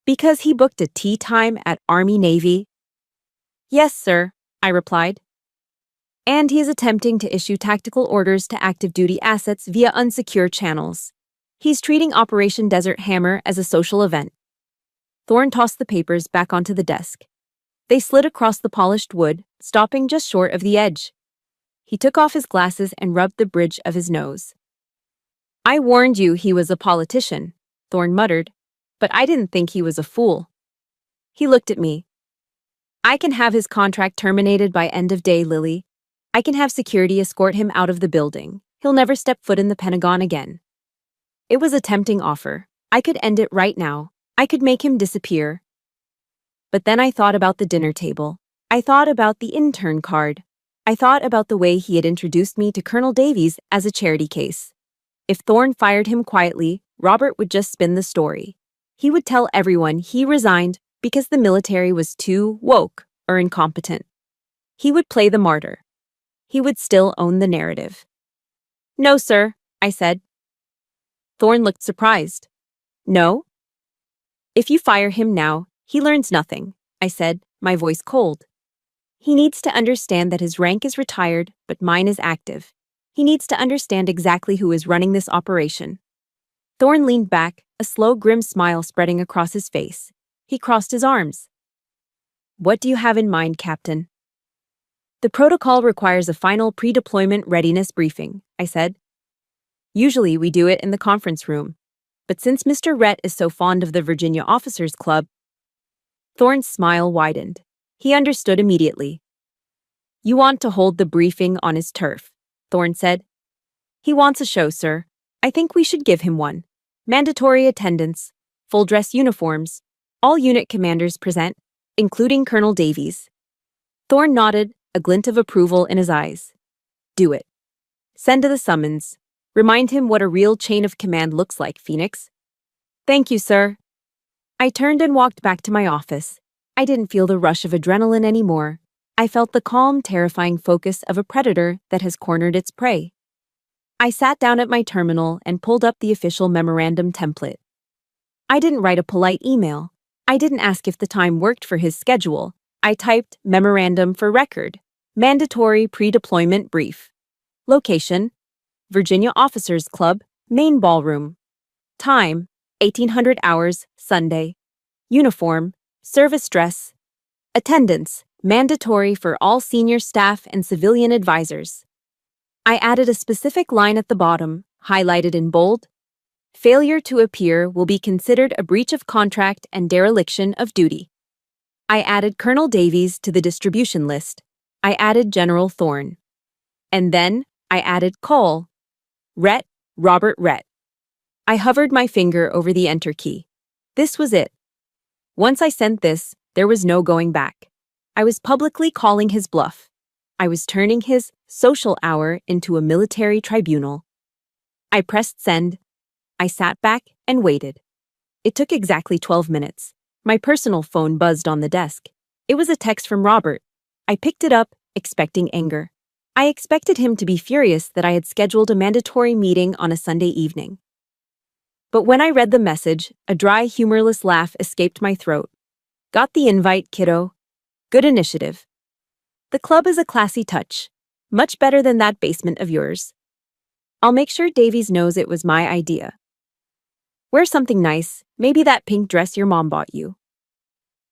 Because he booked a tea time at Army-Navy? Yes, sir, I replied. And he is attempting to issue tactical orders to active duty assets via unsecure channels. He's treating Operation Desert Hammer as a social event. Thorne tossed the papers back onto the desk. They slid across the polished wood, stopping just short of the edge. He took off his glasses and rubbed the bridge of his nose. I warned you he was a politician, Thorne muttered, but I didn't think he was a fool. He looked at me. I can have his contract terminated by end of day, Lily. I can have security escort him out of the building. He'll never step foot in the Pentagon again. It was a tempting offer. I could end it right now. I could make him disappear. But then I thought about the dinner table. I thought about the intern card. I thought about the way he had introduced me to Colonel Davies as a charity case. If Thorne fired him quietly, Robert would just spin the story. He would tell everyone he resigned because the military was too woke or incompetent. He would play the martyr. He would still own the narrative. No, sir, I said. Thorne looked surprised. No? If you fire him now, he learns nothing, I said, my voice cold. He needs to understand that his rank is retired, but mine is active. He needs to understand exactly who is running this operation. Thorne leaned back, a slow, grim smile spreading across his face. He crossed his arms. What do you have in mind, Captain? The protocol requires a final pre-deployment readiness briefing, I said. Usually we do it in the conference room, but since Mr. Rhett is so fond of the Virginia Officers Club, Thorne's smile widened. He understood immediately. You want to hold the briefing on his turf, Thorne said. He wants a show, sir. I think we should give him one. Mandatory attendance, full-dress uniforms, all unit commanders present, including Colonel Davies. Thorne nodded, a glint of approval in his eyes. Do it. Send to the summons. Remind him what a real chain of command looks like, Phoenix. Thank you, sir. I turned and walked back to my office. I didn't feel the rush of adrenaline anymore. I felt the calm, terrifying focus of a predator that has cornered its prey. I sat down at my terminal and pulled up the official memorandum template. I didn't write a polite email. I didn't ask if the time worked for his schedule. I typed memorandum for record, mandatory pre-deployment brief. Location, Virginia Officers Club, main ballroom. Time, 1800 hours, Sunday. Uniform, service dress. Attendance, mandatory for all senior staff and civilian advisors. I added a specific line at the bottom, highlighted in bold. Failure to appear will be considered a breach of contract and dereliction of duty. I added Colonel Davies to the distribution list. I added General Thorne. And then I added Cole. Rhett, Robert Rhett. I hovered my finger over the enter key. This was it. Once I sent this, there was no going back. I was publicly calling his bluff. I was turning his social hour into a military tribunal. I pressed send. I sat back and waited. It took exactly 12 minutes. My personal phone buzzed on the desk. It was a text from Robert. I picked it up, expecting anger. I expected him to be furious that I had scheduled a mandatory meeting on a Sunday evening. But when I read the message, a dry, humorless laugh escaped my throat. Got the invite, kiddo. Good initiative. The club is a classy touch. Much better than that basement of yours. I'll make sure Davies knows it was my idea. Wear something nice, maybe that pink dress your mom bought you.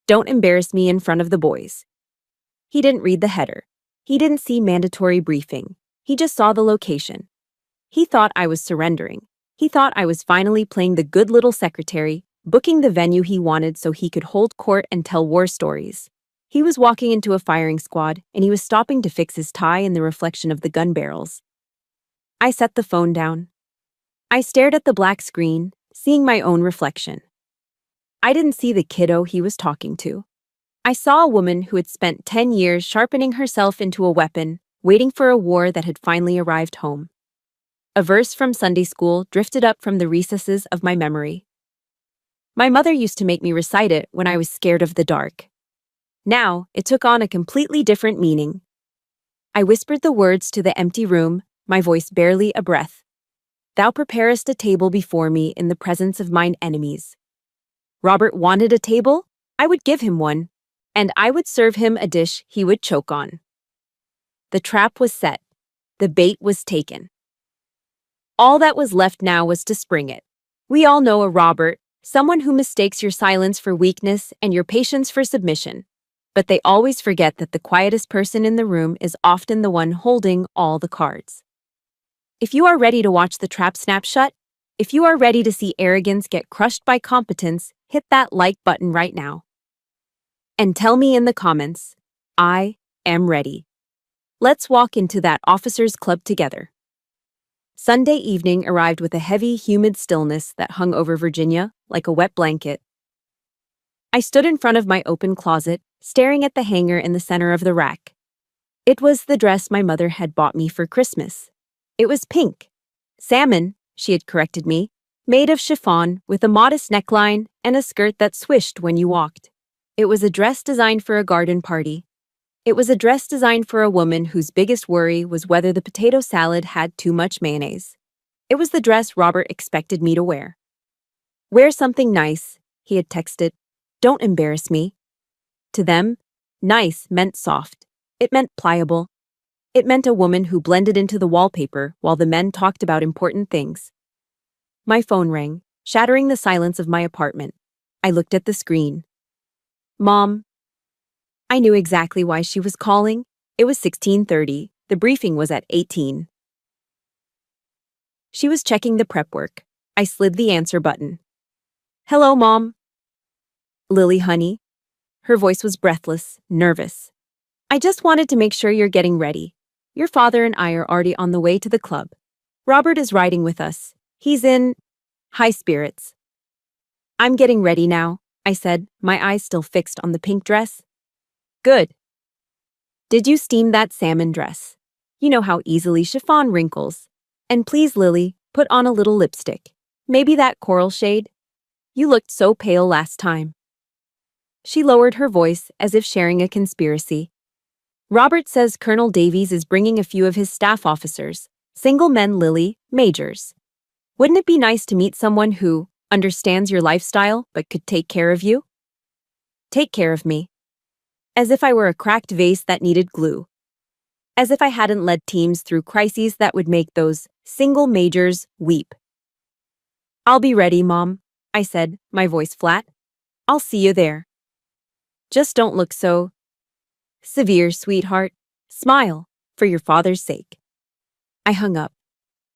Don't embarrass me in front of the boys. He didn't read the header. He didn't see mandatory briefing. He just saw the location. He thought I was surrendering. He thought I was finally playing the good little secretary, booking the venue he wanted so he could hold court and tell war stories. He was walking into a firing squad, and he was stopping to fix his tie in the reflection of the gun barrels. I set the phone down. I stared at the black screen, seeing my own reflection. I didn't see the kiddo he was talking to. I saw a woman who had spent 10 years sharpening herself into a weapon, waiting for a war that had finally arrived home. A verse from Sunday school drifted up from the recesses of my memory. My mother used to make me recite it when I was scared of the dark. Now, it took on a completely different meaning. I whispered the words to the empty room, my voice barely a breath. Thou preparest a table before me in the presence of mine enemies. Robert wanted a table, I would give him one, and I would serve him a dish he would choke on. The trap was set. The bait was taken. All that was left now was to spring it. We all know a Robert, someone who mistakes your silence for weakness and your patience for submission. But they always forget that the quietest person in the room is often the one holding all the cards. If you are ready to watch the trap snap shut, if you are ready to see arrogance get crushed by competence, hit that like button right now. And tell me in the comments, I am ready. Let's walk into that officers' club together. Sunday evening arrived with a heavy, humid stillness that hung over Virginia like a wet blanket. I stood in front of my open closet, staring at the hanger in the center of the rack. It was the dress my mother had bought me for Christmas. It was pink. Salmon, she had corrected me, made of chiffon with a modest neckline and a skirt that swished when you walked. It was a dress designed for a garden party. It was a dress designed for a woman whose biggest worry was whether the potato salad had too much mayonnaise. It was the dress Robert expected me to wear. Wear something nice, he had texted. Don't embarrass me. To them, nice meant soft. It meant pliable. It meant a woman who blended into the wallpaper while the men talked about important things. My phone rang, shattering the silence of my apartment. I looked at the screen. Mom. I knew exactly why she was calling. It was 16:30. The briefing was at 18. She was checking the prep work. I slid the answer button. Hello, Mom. Lily, honey. Her voice was breathless, nervous. I just wanted to make sure you're getting ready. Your father and I are already on the way to the club. Robert is riding with us. He's in high spirits. I'm getting ready now, I said, my eyes still fixed on the pink dress. Good. Did you steam that salmon dress? You know how easily chiffon wrinkles. And please, Lily, put on a little lipstick. Maybe that coral shade. You looked so pale last time. She lowered her voice as if sharing a conspiracy. Robert says Colonel Davies is bringing a few of his staff officers, single men, Lily, majors. Wouldn't it be nice to meet someone who understands your lifestyle but could take care of you? Take care of me. As if I were a cracked vase that needed glue. As if I hadn't led teams through crises that would make those single majors weep. I'll be ready, Mom, I said, my voice flat. I'll see you there. Just don't look so severe, sweetheart. Smile, for your father's sake. I hung up.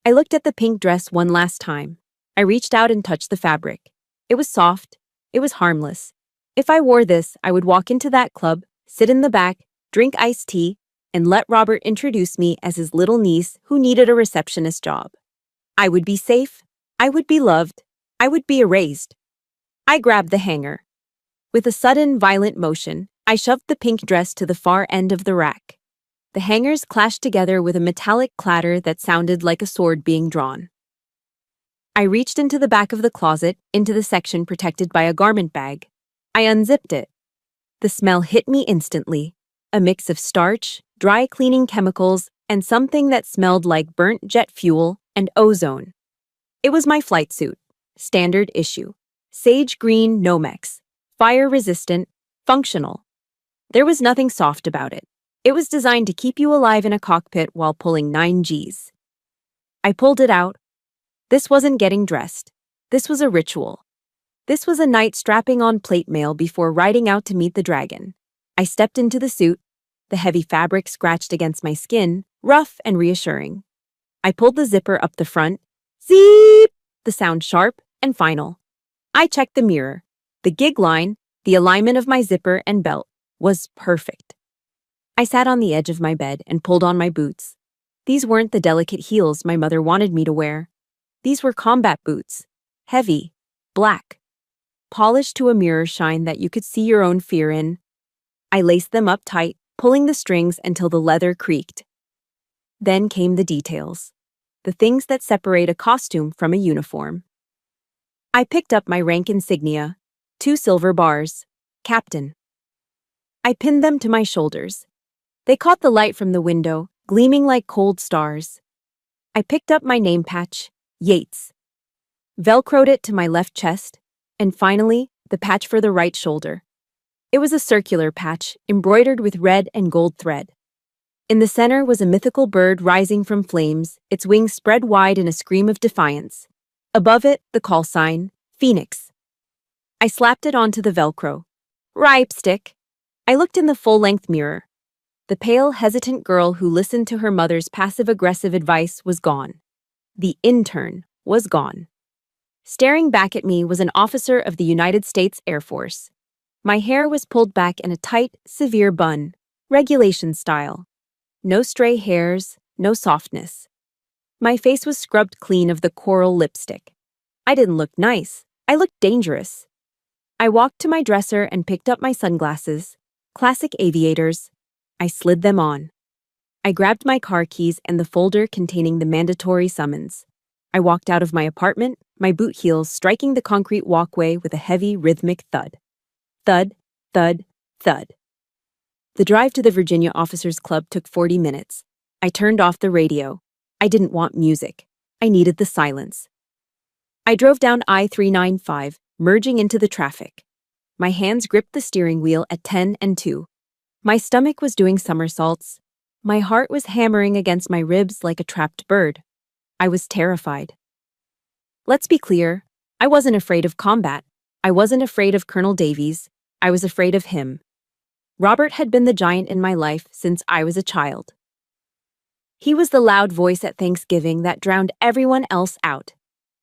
I looked at the pink dress one last time. I reached out and touched the fabric. It was soft. It was harmless. If I wore this, I would walk into that club, sit in the back, drink iced tea, and let Robert introduce me as his little niece who needed a receptionist job. I would be safe. I would be loved. I would be erased. I grabbed the hanger. With a sudden, violent motion, I shoved the pink dress to the far end of the rack. The hangers clashed together with a metallic clatter that sounded like a sword being drawn. I reached into the back of the closet, into the section protected by a garment bag. I unzipped it. The smell hit me instantly, a mix of starch, dry cleaning chemicals, and something that smelled like burnt jet fuel and ozone. It was my flight suit, standard issue, sage green Nomex, fire-resistant, functional. There was nothing soft about it. It was designed to keep you alive in a cockpit while pulling 9 Gs. I pulled it out. This wasn't getting dressed. This was a ritual. This was a night strapping on plate mail before riding out to meet the dragon. I stepped into the suit. The heavy fabric scratched against my skin, rough and reassuring. I pulled the zipper up the front. Zip! The sound sharp and final. I checked the mirror. The gig line, the alignment of my zipper and belt, was perfect. I sat on the edge of my bed and pulled on my boots. These weren't the delicate heels my mother wanted me to wear. These were combat boots. Heavy. Black. polished to a mirror shine that you could see your own fear in. I laced them up tight, pulling the strings until the leather creaked. Then came the details. The things that separate a costume from a uniform. I picked up my rank insignia, 2 silver bars, Captain. I pinned them to my shoulders. They caught the light from the window, gleaming like cold stars. I picked up my name patch, Yates. Velcroed it to my left chest, and finally, the patch for the right shoulder. It was a circular patch, embroidered with red and gold thread. In the center was a mythical bird rising from flames, its wings spread wide in a scream of defiance. Above it, the call sign, Phoenix. I slapped it onto the Velcro. Ripstick. I looked in the full-length mirror. The pale, hesitant girl who listened to her mother's passive-aggressive advice was gone. The intern was gone. Staring back at me was an officer of the United States Air Force. My hair was pulled back in a tight, severe bun, regulation style. No stray hairs, no softness. My face was scrubbed clean of the coral lipstick. I didn't look nice. I looked dangerous. I walked to my dresser and picked up my sunglasses, classic aviators. I slid them on. I grabbed my car keys and the folder containing the mandatory summons. I walked out of my apartment, my boot heels striking the concrete walkway with a heavy, rhythmic thud. Thud, thud, thud. The drive to the Virginia Officers Club took 40 minutes. I turned off the radio. I didn't want music. I needed the silence. I drove down I-395, merging into the traffic. My hands gripped the steering wheel at 10 and 2. My stomach was doing somersaults. My heart was hammering against my ribs like a trapped bird. I was terrified. Let's be clear, I wasn't afraid of combat. I wasn't afraid of Colonel Davies. I was afraid of him. Robert had been the giant in my life since I was a child. He was the loud voice at Thanksgiving that drowned everyone else out.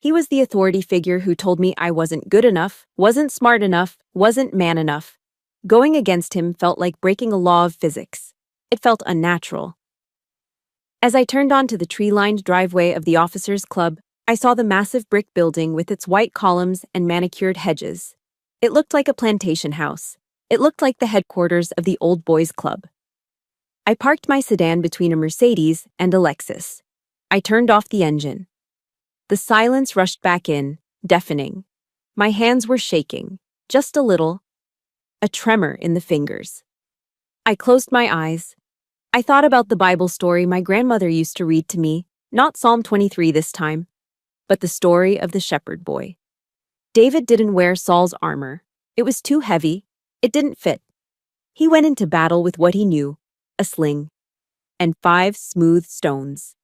He was the authority figure who told me I wasn't good enough, wasn't smart enough, wasn't man enough. Going against him felt like breaking a law of physics. It felt unnatural. As I turned onto the tree-lined driveway of the Officers Club, I saw the massive brick building with its white columns and manicured hedges. It looked like a plantation house. It looked like the headquarters of the Old Boys Club. I parked my sedan between a Mercedes and a Lexus. I turned off the engine. The silence rushed back in, deafening. My hands were shaking, just a little, a tremor in the fingers. I closed my eyes. I thought about the Bible story my grandmother used to read to me, not Psalm 23 this time, but the story of the shepherd boy. David didn't wear Saul's armor. It was too heavy. It didn't fit. He went into battle with what he knew, a sling, and 5 smooth stones.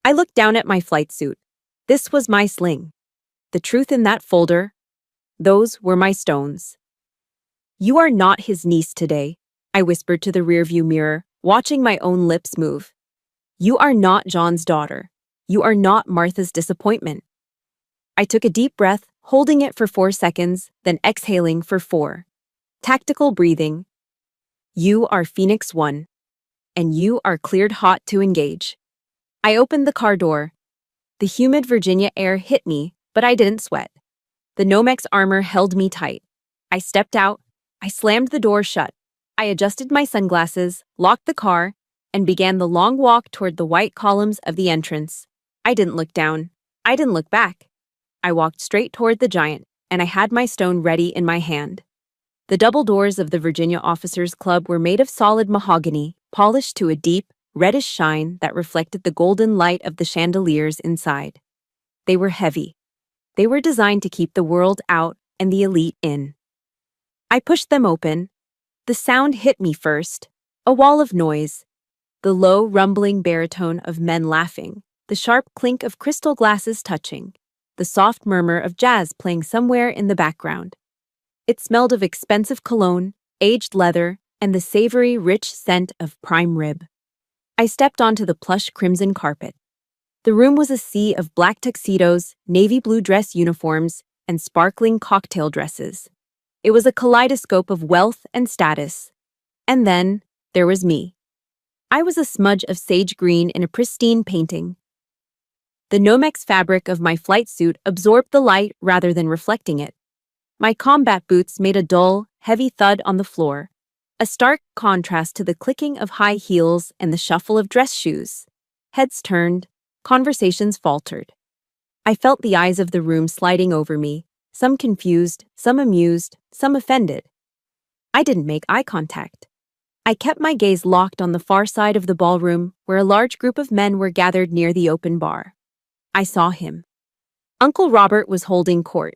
I looked down at my flight suit. This was my sling. The truth in that folder, those were my stones. You are not his niece today, I whispered to the rearview mirror, watching my own lips move. You are not John's daughter. You are not Martha's disappointment. I took a deep breath, holding it for 4 seconds, then exhaling for 4. Tactical breathing. You are Phoenix 1, and you are cleared hot to engage. I opened the car door. The humid Virginia air hit me, but I didn't sweat. The Nomex armor held me tight. I stepped out. I slammed the door shut. I adjusted my sunglasses, locked the car, and began the long walk toward the white columns of the entrance. I didn't look down. I didn't look back. I walked straight toward the giant, and I had my stone ready in my hand. The double doors of the Virginia Officers Club were made of solid mahogany, polished to a deep, reddish shine that reflected the golden light of the chandeliers inside. They were heavy. They were designed to keep the world out and the elite in. I pushed them open. The sound hit me first, a wall of noise. The low, rumbling baritone of men laughing, the sharp clink of crystal glasses touching, the soft murmur of jazz playing somewhere in the background. It smelled of expensive cologne, aged leather, and the savory, rich scent of prime rib. I stepped onto the plush crimson carpet. The room was a sea of black tuxedos, navy blue dress uniforms, and sparkling cocktail dresses. It was a kaleidoscope of wealth and status. And then, there was me. I was a smudge of sage green in a pristine painting. The Nomex fabric of my flight suit absorbed the light rather than reflecting it. My combat boots made a dull, heavy thud on the floor, a stark contrast to the clicking of high heels and the shuffle of dress shoes. Heads turned, conversations faltered. I felt the eyes of the room sliding over me, some confused, some amused, some offended. I didn't make eye contact. I kept my gaze locked on the far side of the ballroom where a large group of men were gathered near the open bar. I saw him. Uncle Robert was holding court.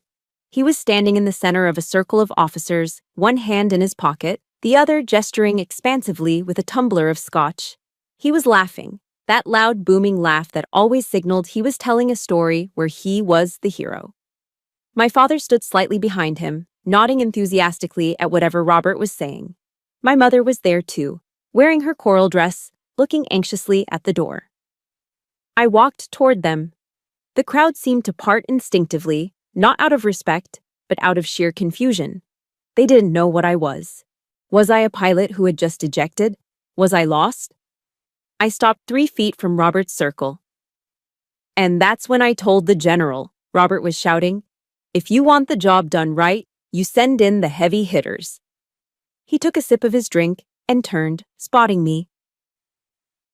He was standing in the center of a circle of officers, one hand in his pocket, the other gesturing expansively with a tumbler of scotch. He was laughing, that loud booming laugh that always signaled he was telling a story where he was the hero. My father stood slightly behind him, nodding enthusiastically at whatever Robert was saying. My mother was there too, wearing her coral dress, looking anxiously at the door. I walked toward them. The crowd seemed to part instinctively, not out of respect, but out of sheer confusion. They didn't know what I was. Was I a pilot who had just ejected? Was I lost? I stopped 3 feet from Robert's circle. And that's when I told the general, Robert was shouting, if you want the job done right, you send in the heavy hitters. He took a sip of his drink and turned, spotting me.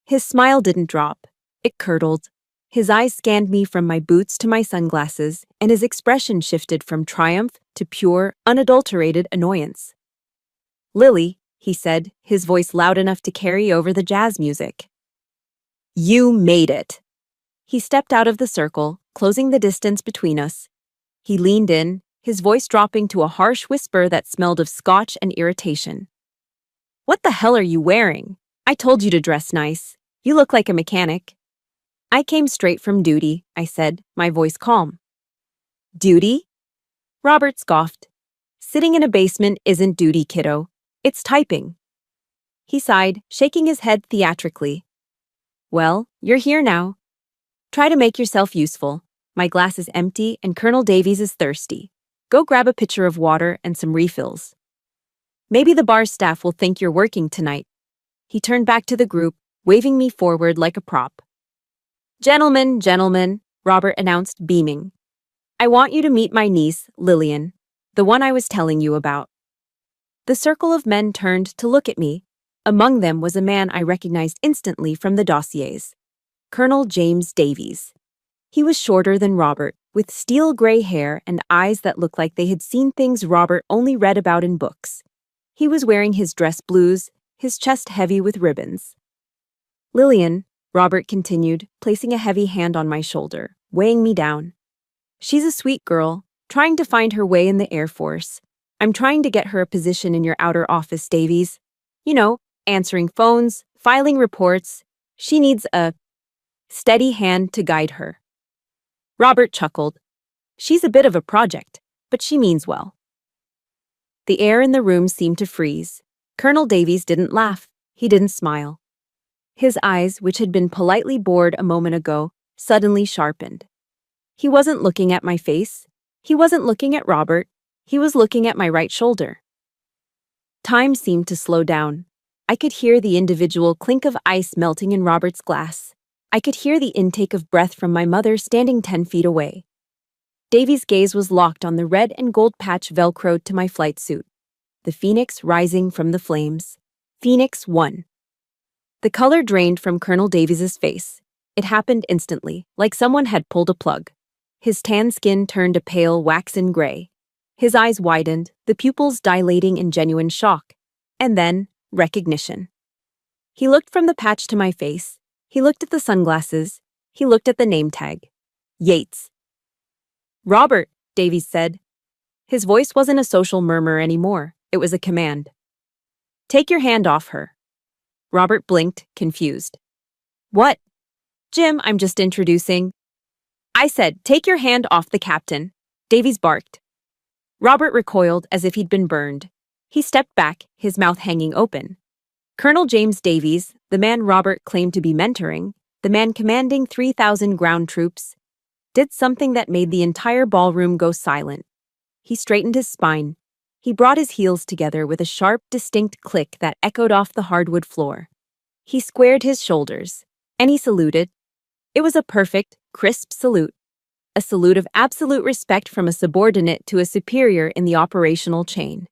His smile didn't drop. It curdled. His eyes scanned me from my boots to my sunglasses, and his expression shifted from triumph to pure, unadulterated annoyance. Lily, he said, his voice loud enough to carry over the jazz music. You made it. He stepped out of the circle, closing the distance between us. He leaned in, his voice dropping to a harsh whisper that smelled of scotch and irritation. What the hell are you wearing? I told you to dress nice. You look like a mechanic. I came straight from duty, I said, my voice calm. Duty? Robert scoffed. Sitting in a basement isn't duty, kiddo. It's typing. He sighed, shaking his head theatrically. Well, you're here now. Try to make yourself useful. My glass is empty and Colonel Davies is thirsty. Go grab a pitcher of water and some refills. Maybe the bar staff will think you're working tonight. He turned back to the group, waving me forward like a prop. Gentlemen, Robert announced, beaming. I want you to meet my niece, Lillian, the one I was telling you about. The circle of men turned to look at me. Among them was a man I recognized instantly from the dossiers. Colonel James Davies. He was shorter than Robert, with steel gray hair and eyes that looked like they had seen things Robert only read about in books. He was wearing his dress blues, his chest heavy with ribbons. Lillian, Robert continued, placing a heavy hand on my shoulder, weighing me down. She's a sweet girl, trying to find her way in the Air Force. I'm trying to get her a position in your outer office, Davies. You know, answering phones, filing reports. She needs a steady hand to guide her. Robert chuckled. She's a bit of a project, but she means well. The air in the room seemed to freeze. Colonel Davies didn't laugh. He didn't smile. His eyes, which had been politely bored a moment ago, suddenly sharpened. He wasn't looking at my face. He wasn't looking at Robert. He was looking at my right shoulder. Time seemed to slow down. I could hear the individual clink of ice melting in Robert's glass. I could hear the intake of breath from my mother standing 10 feet away. Davies' gaze was locked on the red and gold patch velcroed to my flight suit. The phoenix rising from the flames. Phoenix 1. The color drained from Colonel Davies' face. It happened instantly, like someone had pulled a plug. His tan skin turned a pale waxen gray. His eyes widened, the pupils dilating in genuine shock. And then, recognition. He looked from the patch to my face. He looked at the sunglasses. He looked at the name tag. Yates. Robert, Davies said. His voice wasn't a social murmur anymore. It was a command. Take your hand off her. Robert blinked, confused. What? Jim, I'm just introducing. I said, take your hand off the captain. Davies barked. Robert recoiled as if he'd been burned. He stepped back, his mouth hanging open. Colonel James Davies, the man Robert claimed to be mentoring, the man commanding 3,000 ground troops, did something that made the entire ballroom go silent. He straightened his spine. He brought his heels together with a sharp, distinct click that echoed off the hardwood floor. He squared his shoulders, and he saluted. It was a perfect, crisp salute. a salute of absolute respect from a subordinate to a superior in the operational chain.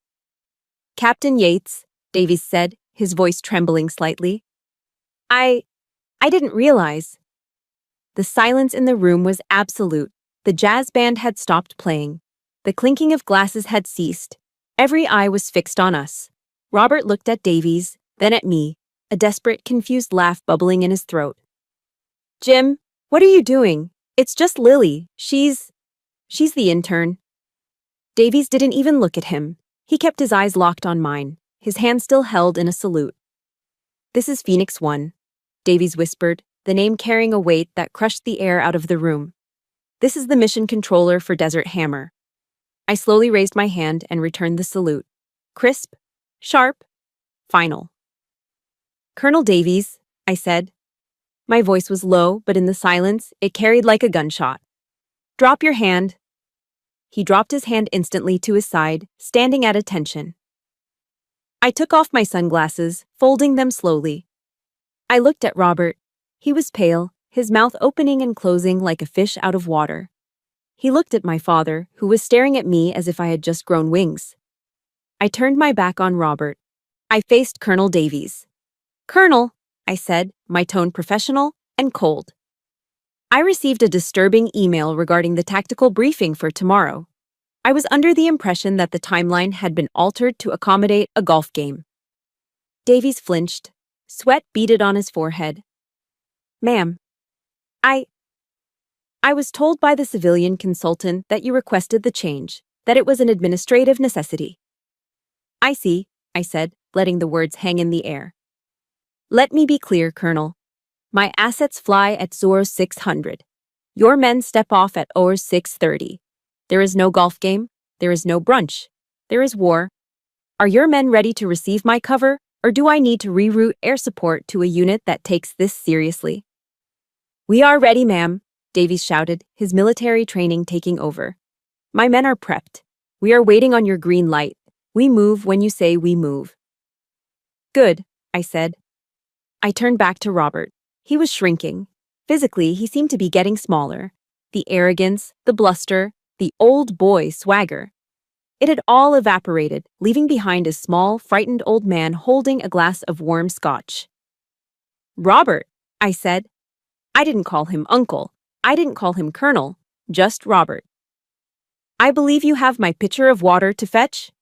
"Captain Yates," Davies said, his voice trembling slightly. I didn't realize." The silence in the room was absolute. The jazz band had stopped playing. The clinking of glasses had ceased. Every eye was fixed on us. Robert looked at Davies, then at me, a desperate, confused laugh bubbling in his throat. "Jim, what are you doing? It's just Lily. She's the intern." Davies didn't even look at him. He kept his eyes locked on mine, his hand still held in a salute. "This is Phoenix 1, Davies whispered, the name carrying a weight that crushed the air out of the room. "This is the mission controller for Desert Hammer." I slowly raised my hand and returned the salute. Crisp, sharp, final. "Colonel Davies," I said. My voice was low, but in the silence, it carried like a gunshot. "Drop your hand." He dropped his hand instantly to his side, standing at attention. I took off my sunglasses, folding them slowly. I looked at Robert. He was pale, his mouth opening and closing like a fish out of water. He looked at my father, who was staring at me as if I had just grown wings. I turned my back on Robert. I faced Colonel Davies. "Colonel," I said, my tone professional and cold. "I received a disturbing email regarding the tactical briefing for tomorrow. I was under the impression that the timeline had been altered to accommodate a golf game." Davies flinched. Sweat beaded on his forehead. "Ma'am, I was told by the civilian consultant that you requested the change, that it was an administrative necessity." "I see," I said, letting the words hang in the air. "Let me be clear, Colonel. My assets fly at Zoro 600. Your men step off at OR 6:30. There is no golf game. There is no brunch. There is war. Are your men ready to receive my cover, or do I need to reroute air support to a unit that takes this seriously?" "We are ready, ma'am," Davies shouted, his military training taking over. "My men are prepped. We are waiting on your green light. We move when you say we move." "Good," I said. I turned back to Robert. He was shrinking. Physically, he seemed to be getting smaller. The arrogance, the bluster, the old boy swagger. It had all evaporated, leaving behind a small, frightened old man holding a glass of warm scotch. "Robert," I said. I didn't call him uncle. I didn't call him colonel, just Robert. "I believe you have my pitcher of water to fetch?"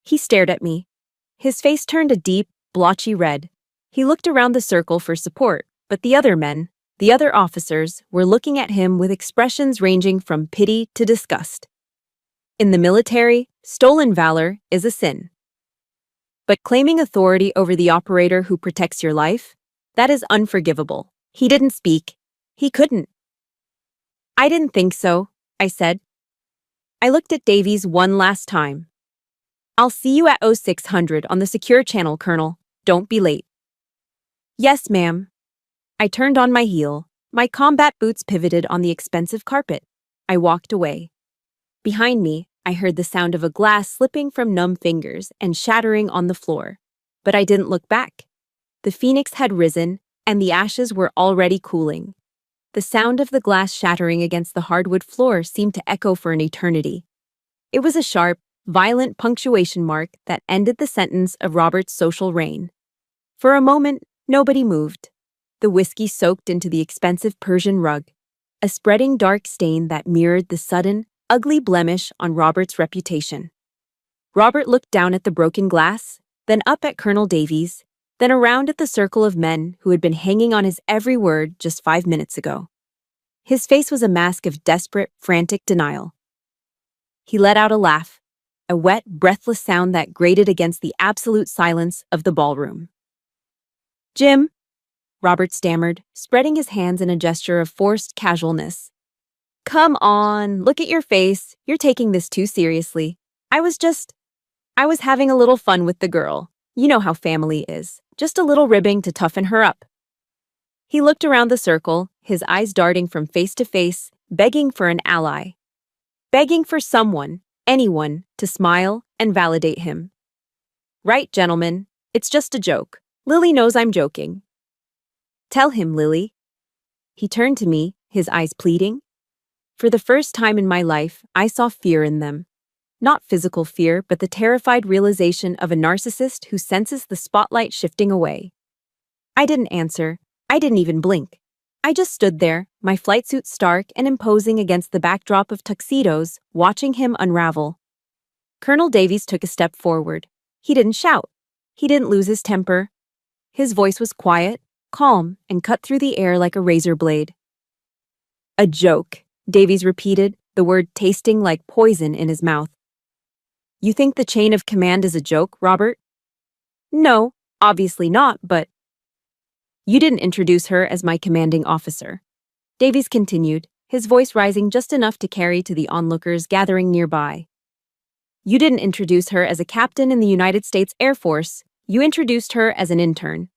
He stared at me. His face turned a deep, blotchy red. He looked around the circle for support, but the other men, the other officers, were looking at him with expressions ranging from pity to disgust. In the military, stolen valor is a sin. But claiming authority over the operator who protects your life, that is unforgivable. He didn't speak. He couldn't. "I didn't think so," I said. I looked at Davies one last time. "I'll see you at 0600 on the secure channel, Colonel. Don't be late." "Yes, ma'am." I turned on my heel. My combat boots pivoted on the expensive carpet. I walked away. Behind me, I heard the sound of a glass slipping from numb fingers and shattering on the floor. But I didn't look back. The phoenix had risen, and the ashes were already cooling. The sound of the glass shattering against the hardwood floor seemed to echo for an eternity. It was a sharp, violent punctuation mark that ended the sentence of Robert's social reign. For a moment, nobody moved. The whiskey soaked into the expensive Persian rug, a spreading dark stain that mirrored the sudden, ugly blemish on Robert's reputation. Robert looked down at the broken glass, then up at Colonel Davies, then around at the circle of men who had been hanging on his every word just 5 minutes ago. His face was a mask of desperate, frantic denial. He let out a laugh, a wet, breathless sound that grated against the absolute silence of the ballroom. "Jim," Robert stammered, spreading his hands in a gesture of forced casualness. "Come on, look at your face. You're taking this too seriously. I was having a little fun with the girl. You know how family is. Just a little ribbing to toughen her up." He looked around the circle, his eyes darting from face to face, begging for an ally. Begging for someone, anyone, to smile and validate him. "Right, gentlemen. It's just a joke. Lily knows I'm joking." "Tell him, Lily." He turned to me, his eyes pleading. For the first time in my life, I saw fear in them. Not physical fear, but the terrified realization of a narcissist who senses the spotlight shifting away. I didn't answer. I didn't even blink. I just stood there, my flight suit stark and imposing against the backdrop of tuxedos, watching him unravel. Colonel Davies took a step forward. He didn't shout. He didn't lose his temper. His voice was quiet, calm, and cut through the air like a razor blade. "A joke," Davies repeated, the word tasting like poison in his mouth. "You think the chain of command is a joke, Robert?" "No, obviously not, but—" "You didn't introduce her as my commanding officer," Davies continued, his voice rising just enough to carry to the onlookers gathering nearby. "You didn't introduce her as a captain in the United States Air Force. You introduced her as an intern."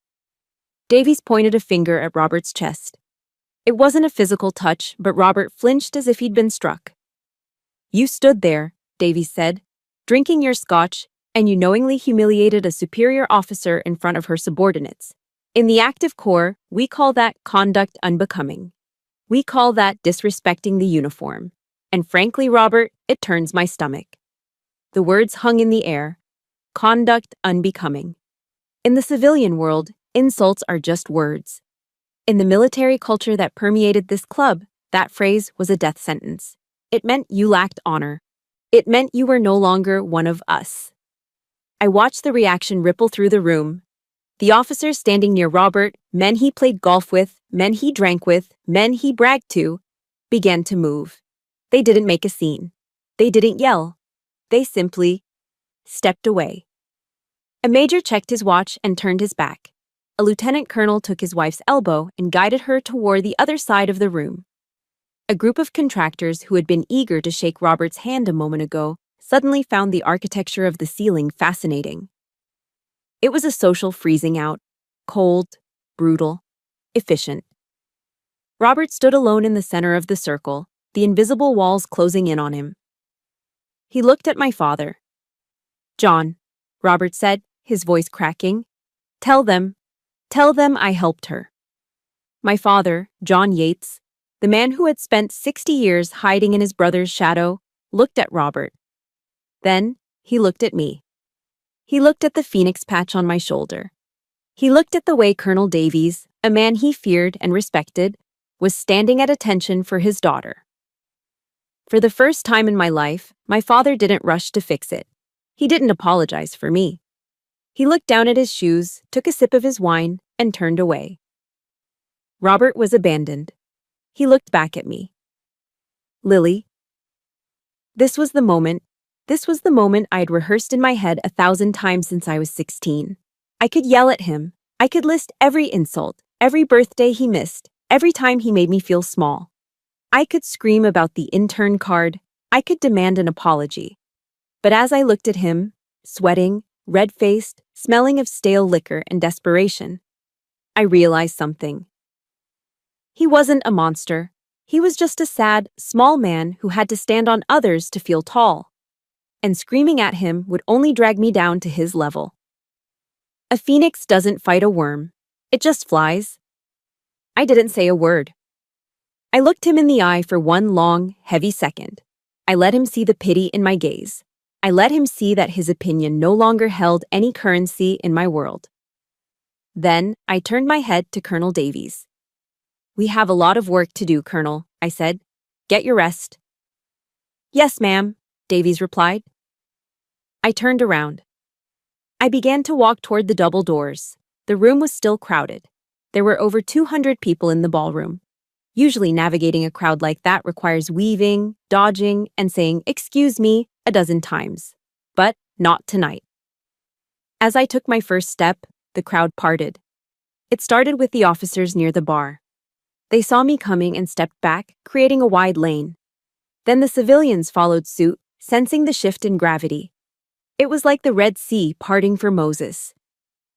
Davies pointed a finger at Robert's chest. It wasn't a physical touch, but Robert flinched as if he'd been struck. "You stood there," Davies said, "drinking your scotch, and you knowingly humiliated a superior officer in front of her subordinates. In the active corps, we call that conduct unbecoming. We call that disrespecting the uniform. And frankly, Robert, it turns my stomach." The words hung in the air. Conduct unbecoming. In the civilian world, insults are just words. In the military culture that permeated this club, that phrase was a death sentence. It meant you lacked honor. It meant you were no longer one of us. I watched the reaction ripple through the room. The officers standing near Robert, men he played golf with, men he drank with, men he bragged to, began to move. They didn't make a scene. They didn't yell. They simply stepped away. A major checked his watch and turned his back. A lieutenant colonel took his wife's elbow and guided her toward the other side of the room. A group of contractors who had been eager to shake Robert's hand a moment ago suddenly found the architecture of the ceiling fascinating. It was a social freezing out, cold, brutal, efficient. Robert stood alone in the center of the circle, the invisible walls closing in on him. He looked at my father. "John," Robert said, his voice cracking, Tell them I helped her." My father, John Yates, the man who had spent 60 years hiding in his brother's shadow, looked at Robert. Then he looked at me. He looked at the phoenix patch on my shoulder. He looked at the way Colonel Davies, a man he feared and respected, was standing at attention for his daughter. For the first time in my life, my father didn't rush to fix it. He didn't apologize for me. He looked down at his shoes, took a sip of his wine, and turned away. Robert was abandoned. He looked back at me. "Lily." This was the moment I'd rehearsed in my head 1,000 times since I was 16. I could yell at him. I could list every insult, every birthday he missed, every time he made me feel small. I could scream about the intern card. I could demand an apology. But as I looked at him, sweating, red-faced, smelling of stale liquor and desperation, I realized something. He wasn't a monster. He was just a sad, small man who had to stand on others to feel tall. And screaming at him would only drag me down to his level. A phoenix doesn't fight a worm. It just flies. I didn't say a word. I looked him in the eye for one long, heavy second. I let him see the pity in my gaze. I let him see that his opinion no longer held any currency in my world. Then I turned my head to Colonel Davies. "We have a lot of work to do, Colonel," I said. "Get your rest." "Yes, ma'am," Davies replied. I turned around. I began to walk toward the double doors. The room was still crowded. There were over 200 people in the ballroom. Usually navigating a crowd like that requires weaving, dodging, and saying, "Excuse me," a dozen times. But not tonight. As I took my first step, the crowd parted. It started with the officers near the bar. They saw me coming and stepped back, creating a wide lane. Then the civilians followed suit, sensing the shift in gravity. It was like the Red Sea parting for Moses.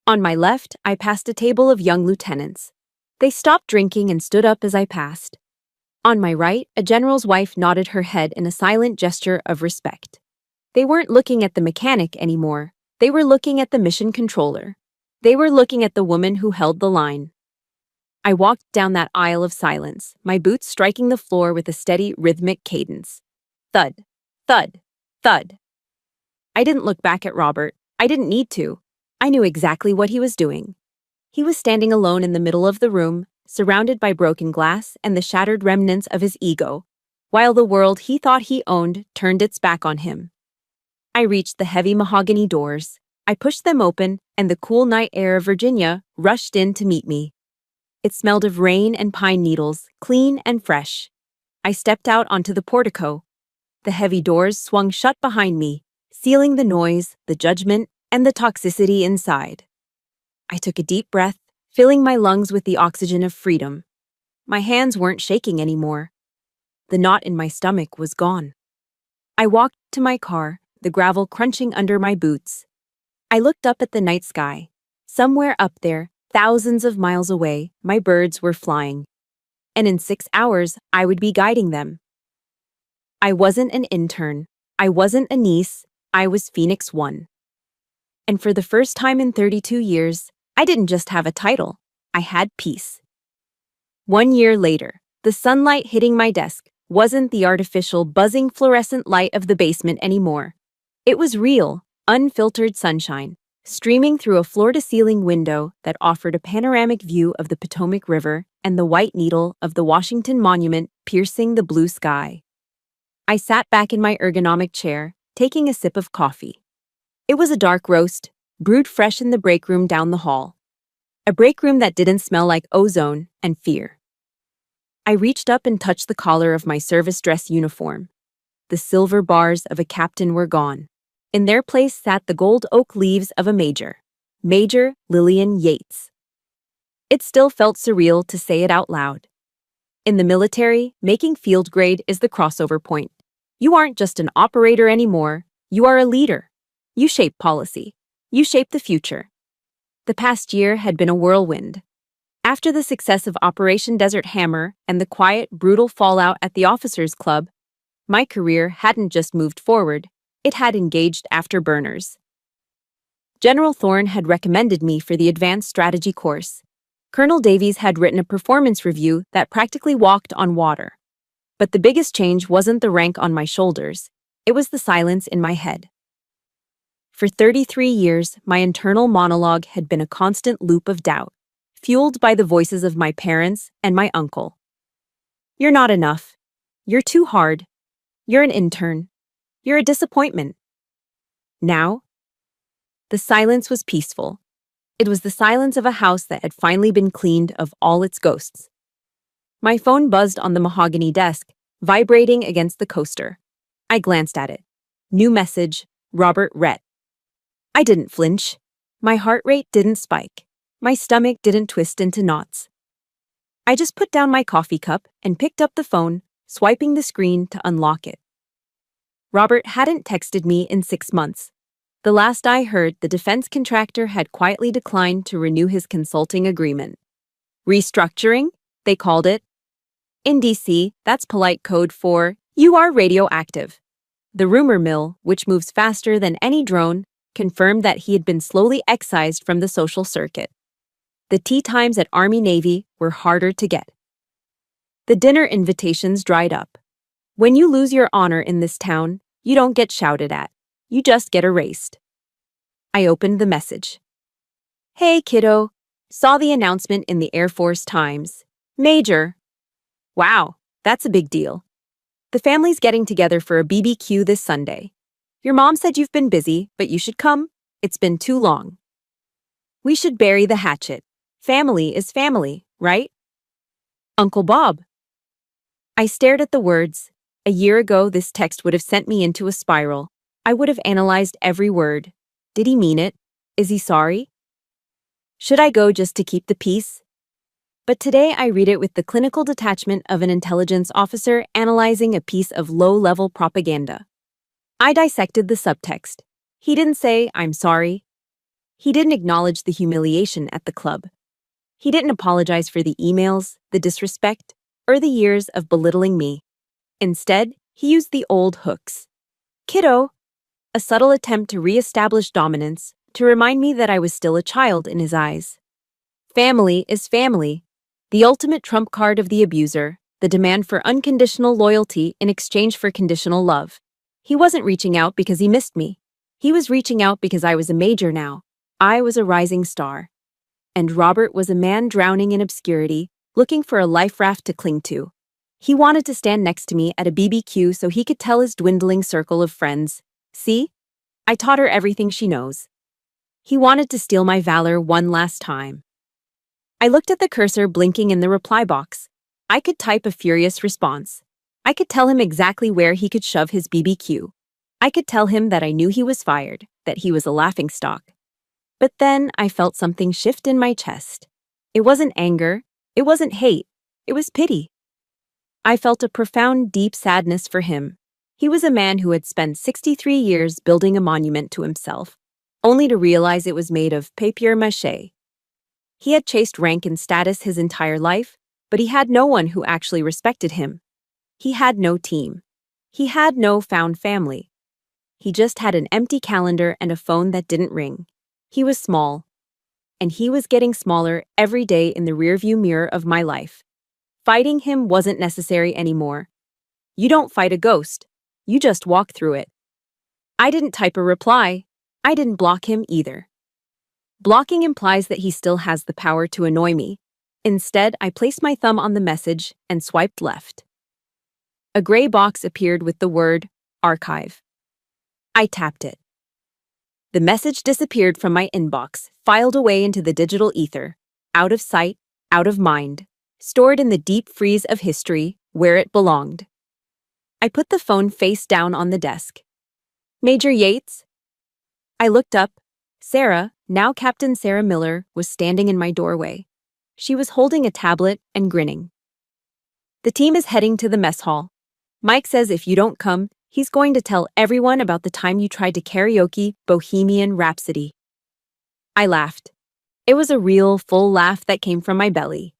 On my left, I passed a table of young lieutenants. They stopped drinking and stood up as I passed. On my right, a general's wife nodded her head in a silent gesture of respect. They weren't looking at the mechanic anymore. They were looking at the mission controller. They were looking at the woman who held the line. I walked down that aisle of silence, my boots striking the floor with a steady, rhythmic cadence. Thud, thud, thud. I didn't look back at Robert. I didn't need to. I knew exactly what he was doing. He was standing alone in the middle of the room, surrounded by broken glass and the shattered remnants of his ego, while the world he thought he owned turned its back on him. I reached the heavy mahogany doors. I pushed them open, and the cool night air of Virginia rushed in to meet me. It smelled of rain and pine needles, clean and fresh. I stepped out onto the portico. The heavy doors swung shut behind me, sealing the noise, the judgment, and the toxicity inside. I took a deep breath, filling my lungs with the oxygen of freedom. My hands weren't shaking anymore. The knot in my stomach was gone. I walked to my car, the gravel crunching under my boots. I looked up at the night sky. Somewhere up there, thousands of miles away, my birds were flying. And in 6 hours, I would be guiding them. I wasn't an intern. I wasn't a niece. I was Phoenix 1. And for the first time in 32 years, I didn't just have a title. I had peace. 1 year later, the sunlight hitting my desk wasn't the artificial, buzzing fluorescent light of the basement anymore. It was real, unfiltered sunshine, streaming through a floor-to-ceiling window that offered a panoramic view of the Potomac River and the white needle of the Washington Monument piercing the blue sky. I sat back in my ergonomic chair, taking a sip of coffee. It was a dark roast, brewed fresh in the break room down the hall. A break room that didn't smell like ozone and fear. I reached up and touched the collar of my service dress uniform. The silver bars of a captain were gone. In their place sat the gold oak leaves of a major. Major Lillian Yates. It still felt surreal to say it out loud. In the military, making field grade is the crossover point. You aren't just an operator anymore, you are a leader. You shape policy. You shape the future. The past year had been a whirlwind. After the success of Operation Desert Hammer and the quiet, brutal fallout at the Officers Club, my career hadn't just moved forward, it had engaged afterburners. General Thorne had recommended me for the Advanced Strategy course. Colonel Davies had written a performance review that practically walked on water. But the biggest change wasn't the rank on my shoulders, it was the silence in my head. For 33 years, my internal monologue had been a constant loop of doubt, fueled by the voices of my parents and my uncle. You're not enough. You're too hard. You're an intern. You're a disappointment. Now, the silence was peaceful. It was the silence of a house that had finally been cleaned of all its ghosts. My phone buzzed on the mahogany desk, vibrating against the coaster. I glanced at it. New message, Robert Rhett. I didn't flinch. My heart rate didn't spike. My stomach didn't twist into knots. I just put down my coffee cup and picked up the phone, swiping the screen to unlock it. Robert hadn't texted me in 6 months. The last I heard, the defense contractor had quietly declined to renew his consulting agreement. Restructuring, they called it. In DC, that's polite code for, you are radioactive. The rumor mill, which moves faster than any drone, confirmed that he had been slowly excised from the social circuit. The tea times at Army-Navy were harder to get. The dinner invitations dried up. When you lose your honor in this town, you don't get shouted at. You just get erased. I opened the message. Hey, kiddo. Saw the announcement in the Air Force Times. Major. Wow, that's a big deal. The family's getting together for a BBQ this Sunday. Your mom said you've been busy, but you should come. It's been too long. We should bury the hatchet. Family is family, right? Uncle Bob. I stared at the words. A year ago, this text would have sent me into a spiral. I would have analyzed every word. Did he mean it? Is he sorry? Should I go just to keep the peace? But today I read it with the clinical detachment of an intelligence officer analyzing a piece of low-level propaganda. I dissected the subtext. He didn't say, I'm sorry. He didn't acknowledge the humiliation at the club. He didn't apologize for the emails, the disrespect, or the years of belittling me. Instead, he used the old hooks. Kiddo, a subtle attempt to re-establish dominance, to remind me that I was still a child in his eyes. Family is family. The ultimate trump card of the abuser, the demand for unconditional loyalty in exchange for conditional love. He wasn't reaching out because he missed me. He was reaching out because I was a major now. I was a rising star. And Robert was a man drowning in obscurity, looking for a life raft to cling to. He wanted to stand next to me at a BBQ so he could tell his dwindling circle of friends, "See? I taught her everything she knows." He wanted to steal my valor one last time. I looked at the cursor blinking in the reply box. I could type a furious response. I could tell him exactly where he could shove his BBQ. I could tell him that I knew he was fired, that he was a laughingstock. But then I felt something shift in my chest. It wasn't anger, it wasn't hate, it was pity. I felt a profound, deep sadness for him. He was a man who had spent 63 years building a monument to himself, only to realize it was made of papier-mâché. He had chased rank and status his entire life, but he had no one who actually respected him. He had no team. He had no found family. He just had an empty calendar and a phone that didn't ring. He was small. And he was getting smaller every day in the rearview mirror of my life. Fighting him wasn't necessary anymore. You don't fight a ghost. You just walk through it. I didn't type a reply. I didn't block him either. Blocking implies that he still has the power to annoy me. Instead, I placed my thumb on the message and swiped left. A gray box appeared with the word archive. I tapped it. The message disappeared from my inbox, filed away into the digital ether, out of sight, out of mind, stored in the deep freeze of history where it belonged. I put the phone face down on the desk. "Major Yates?" I looked up. Sarah, now Captain Sarah Miller, was standing in my doorway. She was holding a tablet and grinning. "The team is heading to the mess hall. Mike says if you don't come, he's going to tell everyone about the time you tried to karaoke Bohemian Rhapsody." I laughed. It was a real, full laugh that came from my belly.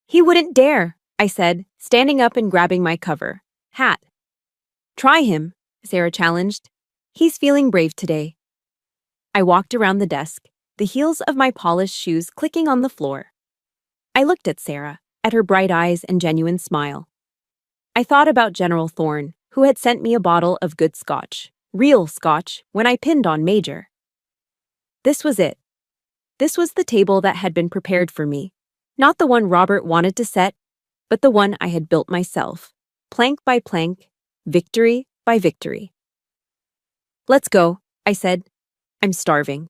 "He wouldn't dare," I said, standing up and grabbing my cover hat. "Try him," Sarah challenged. "He's feeling brave today." I walked around the desk, the heels of my polished shoes clicking on the floor. I looked at Sarah, at her bright eyes and genuine smile. I thought about General Thorne, who had sent me a bottle of good scotch, real scotch, when I pinned on Major. This was it. This was the table that had been prepared for me. Not the one Robert wanted to set, but the one I had built myself, plank by plank, victory by victory. "Let's go," I said. "I'm starving."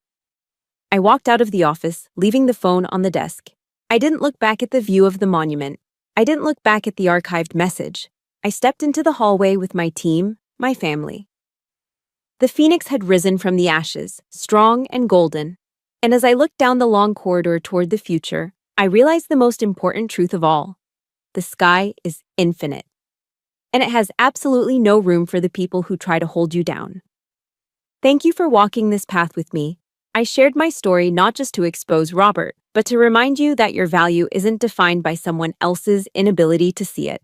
I walked out of the office, leaving the phone on the desk. I didn't look back at the view of the monument. I didn't look back at the archived message. I stepped into the hallway with my team, my family. The phoenix had risen from the ashes, strong and golden. And as I looked down the long corridor toward the future, I realized the most important truth of all. The sky is infinite. And it has absolutely no room for the people who try to hold you down. Thank you for walking this path with me. I shared my story not just to expose Robert, but to remind you that your value isn't defined by someone else's inability to see it.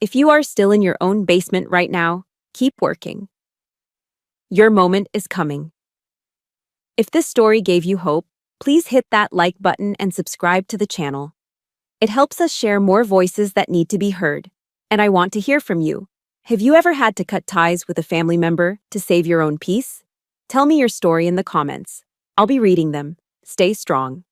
If you are still in your own basement right now, keep working. Your moment is coming. If this story gave you hope, please hit that like button and subscribe to the channel. It helps us share more voices that need to be heard. And I want to hear from you. Have you ever had to cut ties with a family member to save your own peace? Tell me your story in the comments. I'll be reading them. Stay strong.